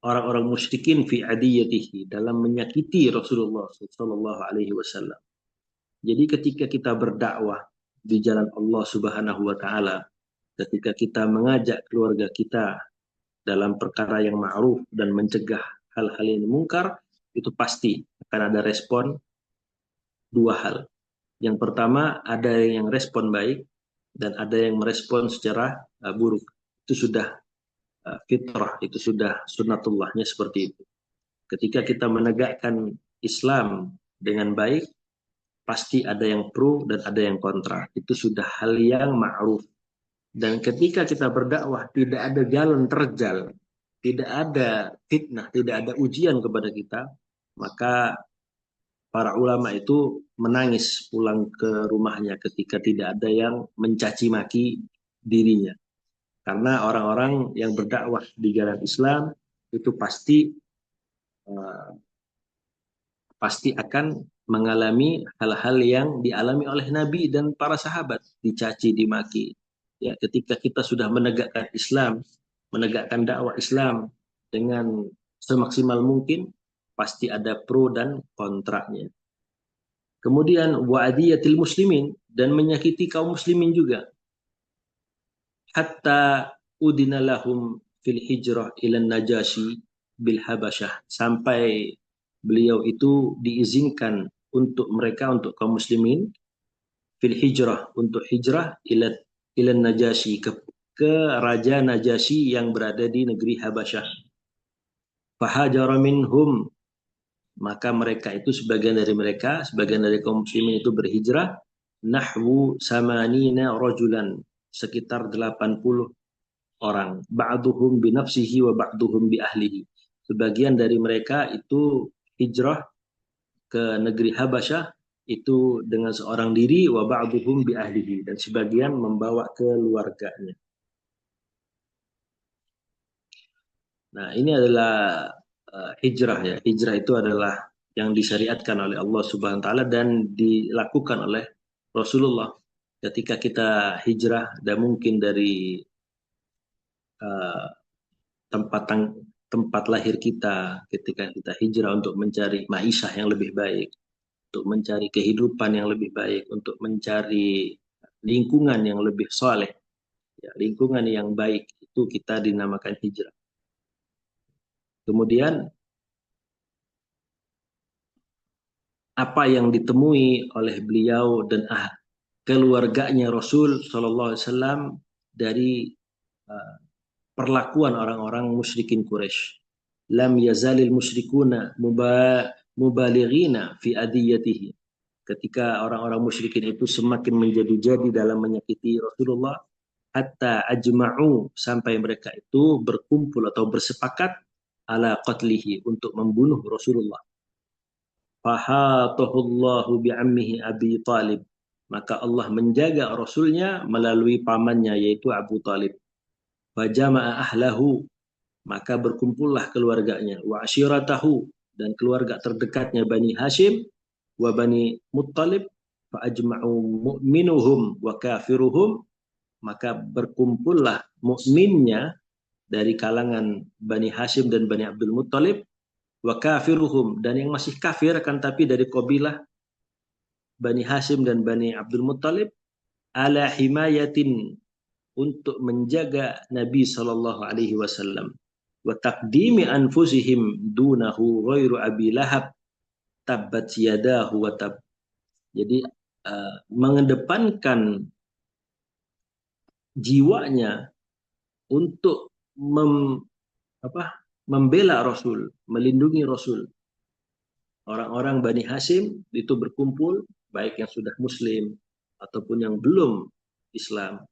orang-orang musyrikin fi adiyatihi, dalam menyakiti Rasulullah sallallahu alaihi wasallam. Jadi ketika kita berdakwah di jalan Allah Subhanahu wa taala, ketika kita mengajak keluarga kita dalam perkara yang ma'ruf dan mencegah hal-hal yang mungkar, itu pasti akan ada respon dua hal. Yang pertama, ada yang respon baik dan ada yang merespon secara buruk. Itu sudah fitrah, itu sudah sunnatullahnya seperti itu. Ketika kita menegakkan Islam dengan baik, pasti ada yang pro dan ada yang kontra. Itu sudah hal yang ma'ruf. Dan ketika kita berdakwah, tidak ada jalan terjal, tidak ada fitnah, tidak ada ujian kepada kita, maka para ulama itu menangis pulang ke rumahnya ketika tidak ada yang mencaci maki dirinya. Karena orang-orang yang berdakwah di jalan Islam itu pasti akan mengalami hal-hal yang dialami oleh Nabi dan para sahabat, dicaci, dimaki. Ya, ketika kita sudah menegakkan Islam, menegakkan dakwah Islam dengan semaksimal mungkin, pasti ada pro dan kontranya. Kemudian wa'adiyatil muslimin, dan menyakiti kaum muslimin juga. Hatta udina lahum fil hijrah ila Najasyi bil Habasyah, sampai beliau itu diizinkan untuk mereka, untuk kaum muslimin, fil hijrah, untuk hijrah ila Najasyi, ke Raja Najasyi yang berada di negeri Habasyah. Fahajara minhum, maka mereka itu, sebagian dari kaum muslimin itu berhijrah, nahwu samanina rajulan, sekitar 80 orang. Ba'duhum binafsihi wa ba'duhum bi ahlihi. Sebagian dari mereka itu hijrah ke negeri Habasyah itu dengan seorang diri, wa ba'duhum bi ahlihi, dan sebagian membawa keluarganya. Nah, ini adalah hijrah ya. Hijrah itu adalah yang disyariatkan oleh Allah Subhanahu wa taala dan dilakukan oleh Rasulullah. Ketika kita hijrah, dan mungkin dari uh, tempat tempat lahir kita, ketika kita hijrah untuk mencari maisha yang lebih baik, untuk mencari kehidupan yang lebih baik, untuk mencari lingkungan yang lebih soleh, ya, lingkungan yang baik, itu kita dinamakan hijrah. Kemudian apa yang ditemui oleh beliau dan keluarganya Rasul Shallallahu Alaihi Wasallam dari uh, perlakuan orang-orang musyrikin Quraisy. Lam yazalil musyrikuna mubalighina fi adiyatihi. Ketika orang-orang musyrikin itu semakin menjadi-jadi dalam menyakiti Rasulullah, hatta ajma'u, sampai mereka itu berkumpul atau bersepakat ala qatlihi, untuk membunuh Rasulullah. Fahatahullahu bi'ammihi Abi Talib, maka Allah menjaga Rasulnya melalui pamannya, yaitu Abu Talib. Fajama'a ahlahu, maka berkumpullah keluarganya, wa ashiratahu, dan keluarga terdekatnya Bani Hashim, wa Bani Muttalib, fa ajma'u mu'minuhum wa kafiruhum, maka berkumpullah mukminnya dari kalangan Bani Hashim dan Bani Abdul Muttalib, wa kafiruhum, dan yang masih kafir kan tapi dari kabilah Bani Hashim dan Bani Abdul Muttalib, ala himayatin, untuk menjaga Nabi Shallallahu Alaihi Wasallam, wa taqdimi anfusihim dunahu ghairu Abi Lahab tabbat yadahu wa tab. Jadi mengedepankan jiwanya untuk membela Rasul, melindungi Rasul. Orang-orang Bani Hashim itu berkumpul, baik yang sudah Muslim ataupun yang belum Islam,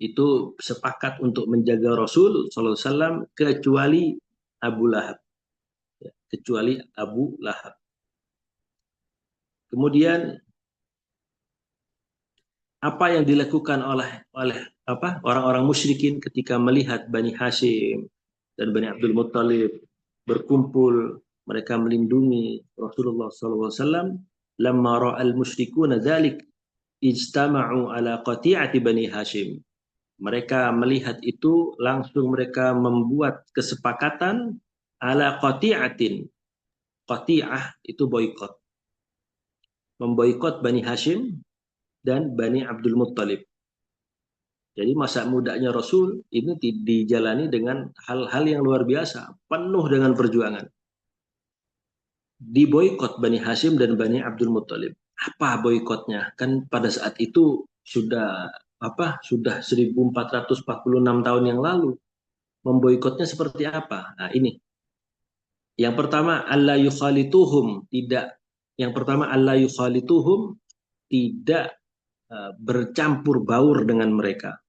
itu sepakat untuk menjaga Rasul Sallallahu Alaihi Wasallam, kecuali Abu Lahab, ya, kecuali Abu Lahab. Kemudian apa yang dilakukan oleh orang-orang musyrikin ketika melihat Bani Hashim dan Bani Abdul Muttalib berkumpul, mereka melindungi Rasulullah Sallallahu Alaihi Wasallam. Lamma ra'al musyrikuna dzalik ijtama'u ala qati'ati Bani Hashim. Mereka melihat itu, langsung mereka membuat kesepakatan ala qati'atin. Qati'ah itu boykot. Memboykot Bani Hashim dan Bani Abdul Muttalib. Jadi masa mudanya Rasul ini dijalani dengan hal-hal yang luar biasa, penuh dengan perjuangan. Diboykot Bani Hashim dan Bani Abdul Muttalib. Apa boykotnya? Kan pada saat itu sudah 1446 tahun yang lalu. Memboikotnya seperti apa? Nah, ini. Yang pertama, alla yukhalituhum, tidak bercampur baur dengan mereka.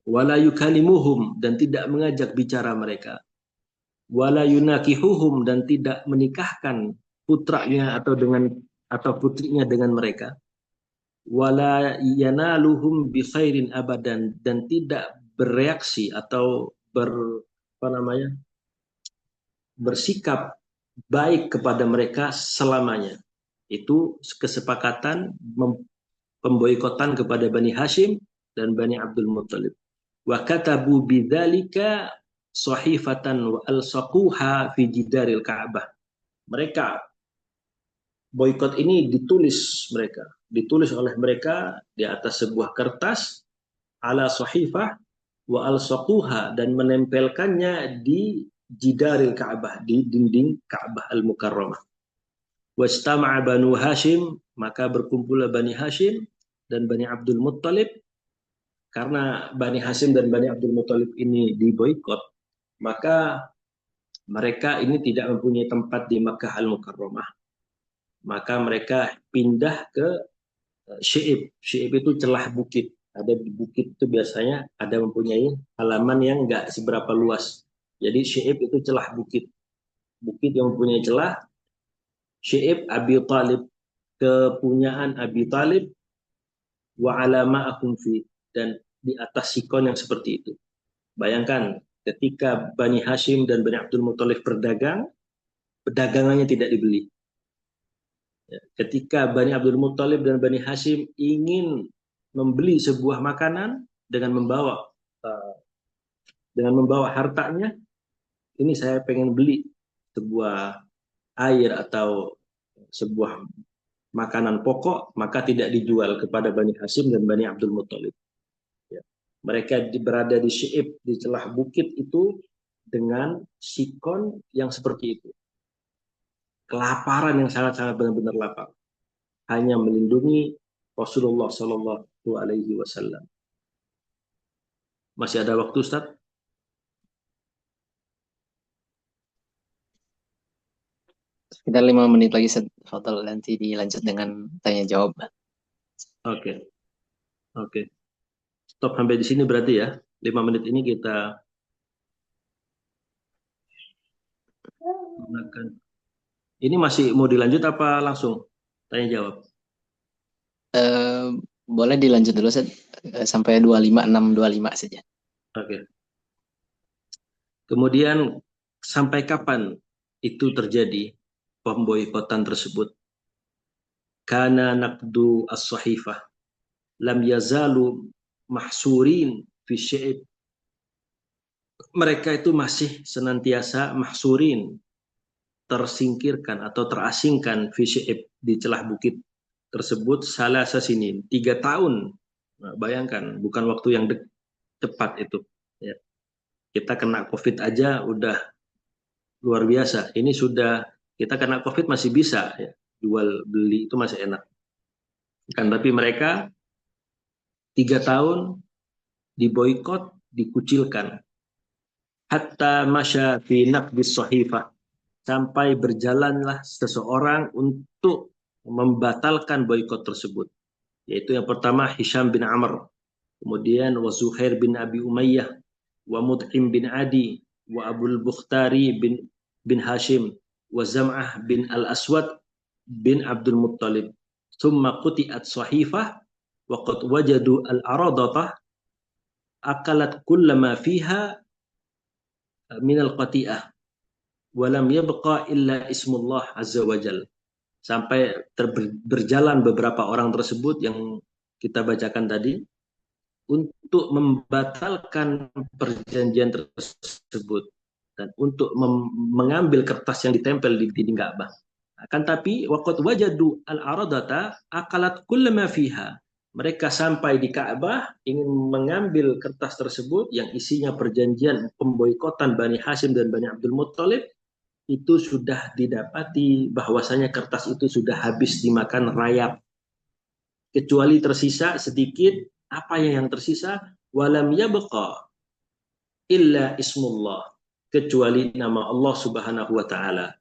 Wala yukalimuhum, dan tidak mengajak bicara mereka. Wala yunakihuhum, dan tidak menikahkan putranya atau putrinya dengan mereka. wala yanaluhum bi khairin abadan, dan tidak bereaksi atau apa namanya, bersikap baik kepada mereka selamanya. Itu kesepakatan pemboikotan kepada Bani Hashim dan Bani Abdul Muttalib. Wa katabu bidzalika sahifatan wa alsaquha fi jidaril Ka'bah. Mereka boikot ini ditulis oleh mereka di atas sebuah kertas ala sahifah wa alsaquha, dan menempelkannya di jidaril Ka'bah, di dinding Ka'bah al-Mukarramah. Wastama'a Banu Hashim, maka berkumpullah Bani Hashim dan Bani Abdul Muttalib. Karena Bani Hashim dan Bani Abdul Muttalib ini diboikot, maka mereka ini tidak mempunyai tempat di Makkah Al-Mukarramah. Maka mereka pindah ke Syi'ib. Syi'ib itu celah bukit. Ada di bukit itu biasanya ada mempunyai halaman yang enggak seberapa luas. Jadi Syi'ib itu celah bukit. Bukit yang mempunyai celah. Syi'ib Abi Talib, kepunyaan Abi Talib, wa alama akum fi, dan di atas sikon yang seperti itu. Bayangkan ketika Bani Hashim dan Bani Abdul Muthalib berdagang, perdagangannya tidak dibeli. Ketika Bani Abdul Muthalib dan Bani Hashim ingin membeli sebuah makanan dengan membawa hartanya, ini saya pengen beli sebuah air atau sebuah makanan pokok, maka tidak dijual kepada Bani Hashim dan Bani Abdul Muthalib. Mereka berada di Syi'ib, di celah bukit itu, dengan sikon yang seperti itu. Kelaparan yang sangat-sangat benar-benar lapar. Hanya melindungi Rasulullah Shallallahu Alaihi Wasallam. Masih ada waktu, Ustaz? Sekitar 5 menit lagi, Fadal, nanti dilanjut dengan tanya jawab. Oke, oke. Stop sampai di sini berarti ya. 5 menit ini kita gunakan. Ini masih mau dilanjut apa langsung tanya jawab? Boleh dilanjut dulu, sampai 25 saja. Oke. Kemudian sampai kapan itu terjadi pemboikotan tersebut? Kana naqdu as-sahifah lam yazalu mahsurin fi syi'ib. Mereka itu masih senantiasa mahsurin, tersingkirkan atau terasingkan fi syi'ib, di celah bukit tersebut, salah sasinin, 3 tahun. Nah, bayangkan, bukan waktu yang cepat itu. Ya. Kita kena COVID aja udah luar biasa. Ini sudah, kita kena COVID masih bisa, ya, jual beli itu masih enak. Kan, tapi mereka 3 tahun diboikot, dikucilkan. Hatta masya fi naqdis sahifah, sampai berjalanlah seseorang untuk membatalkan boikot tersebut. Yaitu yang pertama Hisham bin Amr, kemudian wa Zuhair bin Abi Umayyah, wa Mut'im bin Adi, wa Abul Bukhtari bin Hashim, wa Zam'ah bin Al-Aswad bin Abdul Muttalib. Thumma quti'at sahifah wa qad wajadu al-aradatah akalat kullama fiha min al-qati'ah wa lam yabqa illa ismullah azza wa jal. Sampai berjalan beberapa orang tersebut yang kita bacakan tadi untuk membatalkan perjanjian tersebut dan untuk mengambil kertas yang ditempel di dinding Ka'bah. Akan tapi waqad wajadu al-aradata akalat kullama fiha. Mereka sampai di Ka'bah ingin mengambil kertas tersebut yang isinya perjanjian pemboikotan Bani Hashim dan Bani Abdul Muttalib. Itu sudah didapati bahwasanya kertas itu sudah habis dimakan rayap, kecuali tersisa sedikit. Apa yang tersisa? Walam yabqa illa ismullah, kecuali nama Allah Subhanahu wa taala.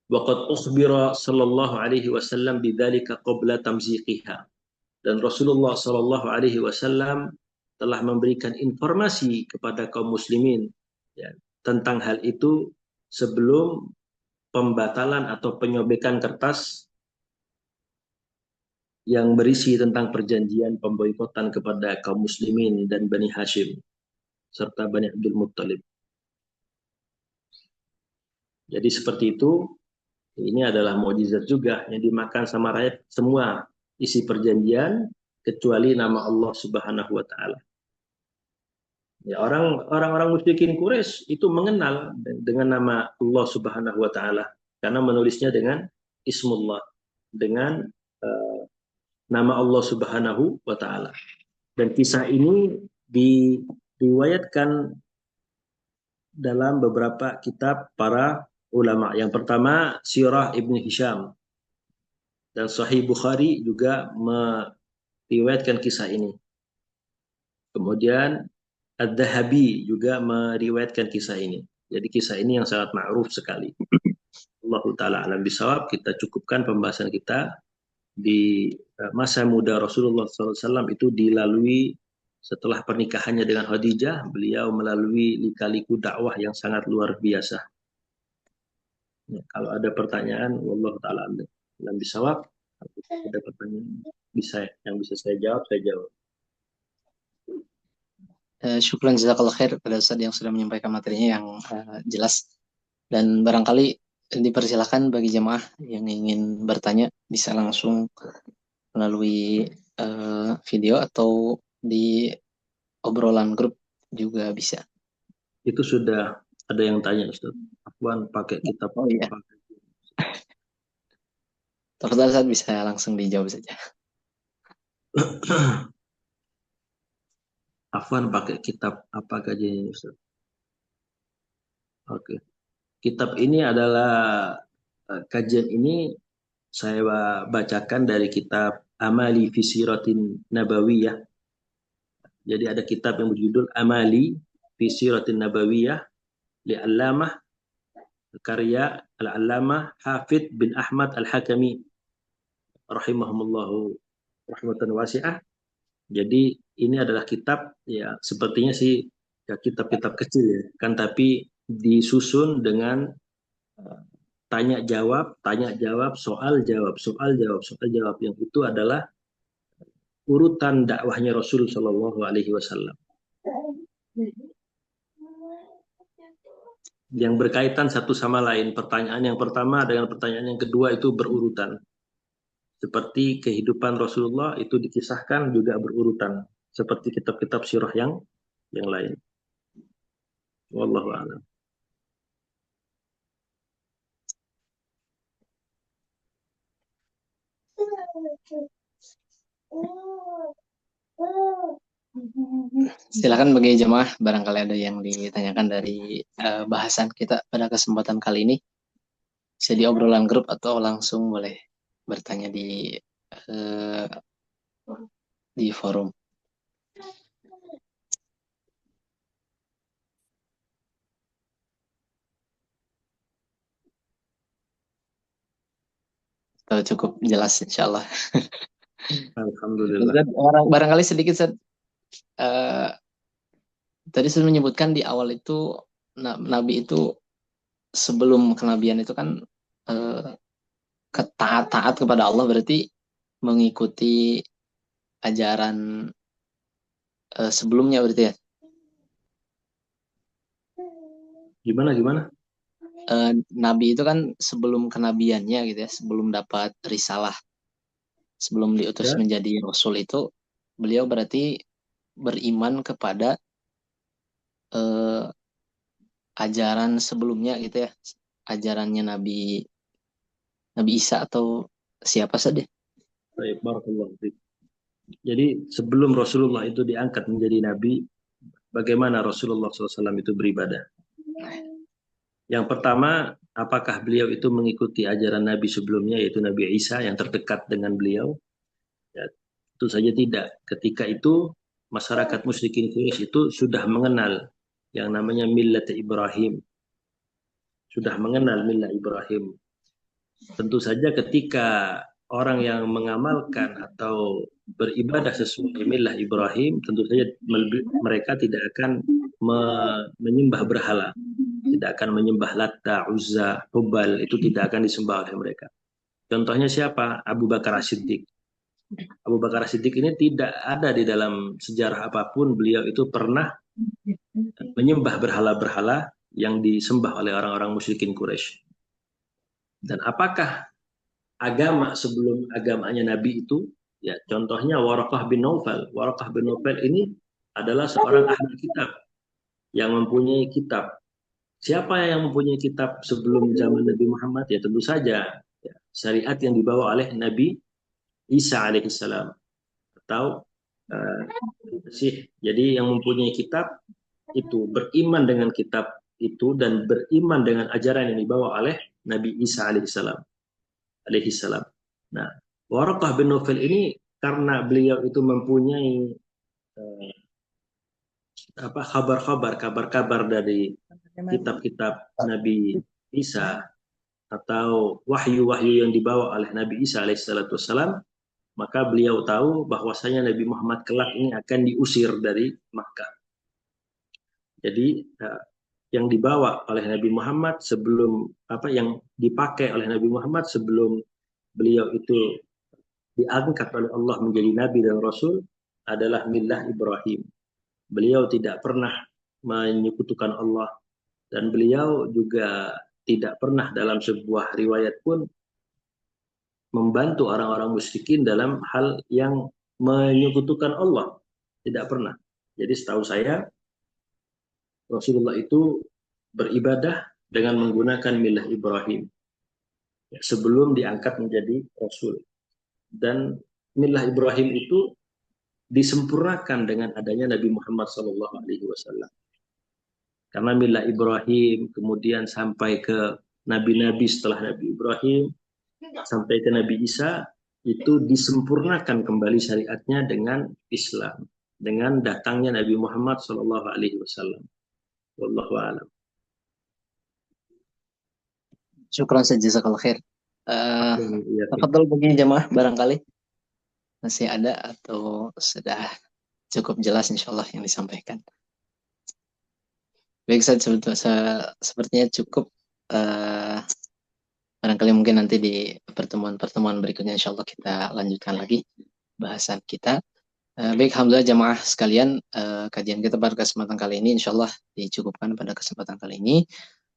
Waqad ukhbira sallallahu alaihi wasallam bidzalika qabla tamziqiha, dan Rasulullah sallallahu alaihi wasallam telah memberikan informasi kepada kaum muslimin, ya, tentang hal itu sebelum pembatalan atau penyobekan kertas yang berisi tentang perjanjian pemboikotan kepada kaum muslimin dan Bani Hashim serta Bani Abdul Muttalib. Jadi seperti itu, ini adalah mukjizat juga yang dimakan sama rakyat semua isi perjanjian kecuali nama Allah Subhanahu wa taala. Ya, orang-orang musyrikin Quraisy itu mengenal dengan nama Allah Subhanahu wa taala karena menulisnya dengan Ismullah, dengan uh, nama Allah Subhanahu wa taala. Dan kisah ini diriwayatkan dalam beberapa kitab para ulama. Yang pertama Sirah Ibn Hisham dan Sahih Bukhari juga meriwayatkan kisah ini. Kemudian Ad-Dahabi juga meriwayatkan kisah ini. Jadi kisah ini yang sangat ma'ruf sekali. Allahu taala alam bisawab. Kita cukupkan pembahasan kita di masa muda Rasulullah SAW itu dilalui setelah pernikahannya dengan Khadijah, beliau melalui lika-liku dakwah yang sangat luar biasa. Ya, kalau ada pertanyaan, wallahu taala alam bisawab. Ada pertanyaan yang bisa saya jawab, saya jawab. Syukran jazakallah khair pada Ustadz yang sudah menyampaikan materinya yang jelas. Dan barangkali dipersilakan bagi jemaah yang ingin bertanya bisa langsung melalui video atau di obrolan grup juga bisa. Itu sudah ada yang tanya Ustaz. Afwan pakai kitab. Oh iya. Tafadhal Ustaz, bisa langsung dijawab saja. Afwan pakai kitab apa kajiannya Ustaz? Oke. Kitab ini adalah kajian ini saya bacakan dari kitab Amali fi Siratin Nabawiyah. Jadi ada kitab yang berjudul Amali fi Siratin Nabawiyah li Allamah karya Al-Allamah Hafidh bin Ahmad Al-Hakami rahimahumullahu rahmatan wasi'ah. Jadi ini adalah kitab ya sepertinya sih ya kitab-kitab kecil ya kan, tapi disusun dengan tanya jawab, soal jawab, soal jawab, soal jawab, yang itu adalah urutan dakwahnya Rasul Shallallahu Alaihi Wasallam yang berkaitan satu sama lain. Pertanyaan yang pertama dengan pertanyaan yang kedua itu berurutan. Seperti kehidupan Rasulullah itu dikisahkan juga berurutan seperti kitab-kitab sirah yang lain. Wallahu a'lam. Silakan bagi jemaah barangkali ada yang ditanyakan dari bahasan kita pada kesempatan kali ini. Bisa di obrolan grup atau langsung boleh bertanya di forum. Cukup jelas insya Allah. Alhamdulillah. Barangkali sedikit tadi sudah menyebutkan di awal itu Nabi itu sebelum kenabian itu kan taat kepada Allah, berarti mengikuti ajaran sebelumnya berarti ya. Gimana? Nabi itu kan sebelum kenabiannya gitu ya, sebelum dapat risalah, sebelum diutus menjadi Rasul itu, beliau berarti beriman kepada ajaran sebelumnya gitu ya, ajarannya Nabi Isa atau siapa saja. Baik, barakallahu fiik. Jadi sebelum Rasulullah itu diangkat menjadi Nabi, bagaimana Rasulullah SAW itu beribadah? Yang pertama, apakah beliau itu mengikuti ajaran Nabi sebelumnya, yaitu Nabi Isa yang terdekat dengan beliau? Ya, tentu saja tidak. Ketika itu, masyarakat musyrikin Quraisy itu sudah mengenal yang namanya millat Ibrahim. Sudah mengenal millat Ibrahim. Tentu saja ketika orang yang mengamalkan atau beribadah sesuai millah Ibrahim, tentu saja mereka tidak akan menyembah berhala, tidak akan menyembah Latta, Uzza, Hubal, itu tidak akan disembah oleh mereka. Contohnya siapa? Abu Bakar As-Siddiq. Abu Bakar Siddiq ini tidak ada di dalam sejarah apapun beliau itu pernah menyembah berhala-berhala yang disembah oleh orang-orang musyrikin Quraisy. Dan apakah agama sebelum agamanya Nabi itu, ya contohnya Waraqah bin Naufal. Waraqah bin Naufal ini adalah seorang ahli kitab yang mempunyai kitab. Siapa yang mempunyai kitab sebelum zaman Nabi Muhammad? Ya tentu saja ya, syariat yang dibawa oleh Nabi Isa alaihissalam atau uh, sih. Jadi yang mempunyai kitab itu beriman dengan kitab itu dan beriman dengan ajaran yang dibawa oleh Nabi Isa alaihissalam. Nah, Waraqah bin Naufal ini karena beliau itu mempunyai uh, kabar-kabar dari kitab-kitab Nabi Isa atau wahyu-wahyu yang dibawa oleh Nabi Isa alaihissalam, maka beliau tahu bahwasanya Nabi Muhammad kelak ini akan diusir dari Makkah. Jadi yang dibawa oleh Nabi Muhammad sebelum yang dipakai oleh Nabi Muhammad sebelum beliau itu diangkat oleh Allah menjadi nabi dan rasul adalah millah Ibrahim. Beliau tidak pernah menyekutukan Allah dan beliau juga tidak pernah dalam sebuah riwayat pun membantu orang-orang musyrikin dalam hal yang menyekutukan Allah. Tidak pernah. Jadi setahu saya Rasulullah itu beribadah dengan menggunakan milah Ibrahim ya, sebelum diangkat menjadi Rasul. Dan milah Ibrahim itu disempurnakan dengan adanya Nabi Muhammad SAW. Karena milah Ibrahim kemudian sampai ke nabi-nabi setelah Nabi Ibrahim, sampai ke Nabi Isa, itu disempurnakan kembali syariatnya dengan Islam. Dengan datangnya Nabi Muhammad SAW. Wallahu a'lam. Syukran jazakallahu khair. Iya, Tafadhol bagi jamaah barangkali masih ada atau sudah cukup jelas insyaallah yang disampaikan. Baik, sepertinya cukup. Barangkali mungkin nanti di pertemuan-pertemuan berikutnya insyaallah kita lanjutkan lagi bahasan kita. Baik, alhamdulillah jamaah sekalian, kajian kita pada kesempatan kali ini insyaallah dicukupkan pada kesempatan kali ini.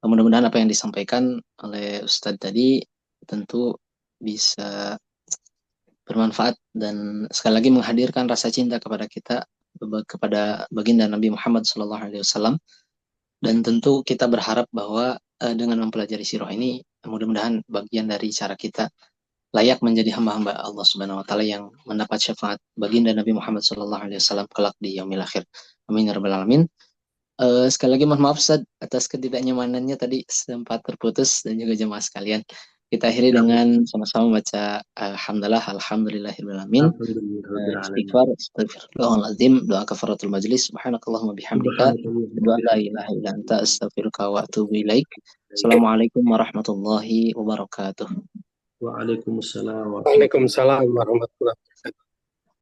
Mudah-mudahan apa yang disampaikan oleh Ustadz tadi tentu bisa bermanfaat dan sekali lagi menghadirkan rasa cinta kepada kita, kepada baginda Nabi Muhammad SAW. Dan tentu kita berharap bahwa dengan mempelajari sirah ini mudah-mudahan bagian dari cara kita layak menjadi hamba-hamba Allah Subhanahu wa taala yang mendapat syafaat baginda Nabi Muhammad SAW kelak di yaumil akhir. Amin ya rabbal alamin. Sekali lagi mohon maaf Ustaz atas ketidaknyamanannya tadi sempat terputus dan juga jemaah sekalian. Kita akhiri dengan sama-sama baca alhamdulillahirabbil alamin. Istighfar, astagfirullahaladzim, doa kafaratul majlis, subhanakallahumma bihamdika, doa la ilaha illa anta astaghfiruka wa atubu ilaik. Assalamualaikum warahmatullahi wabarakatuh. Waalaikumsalam warahmatullahi wabarakatuh.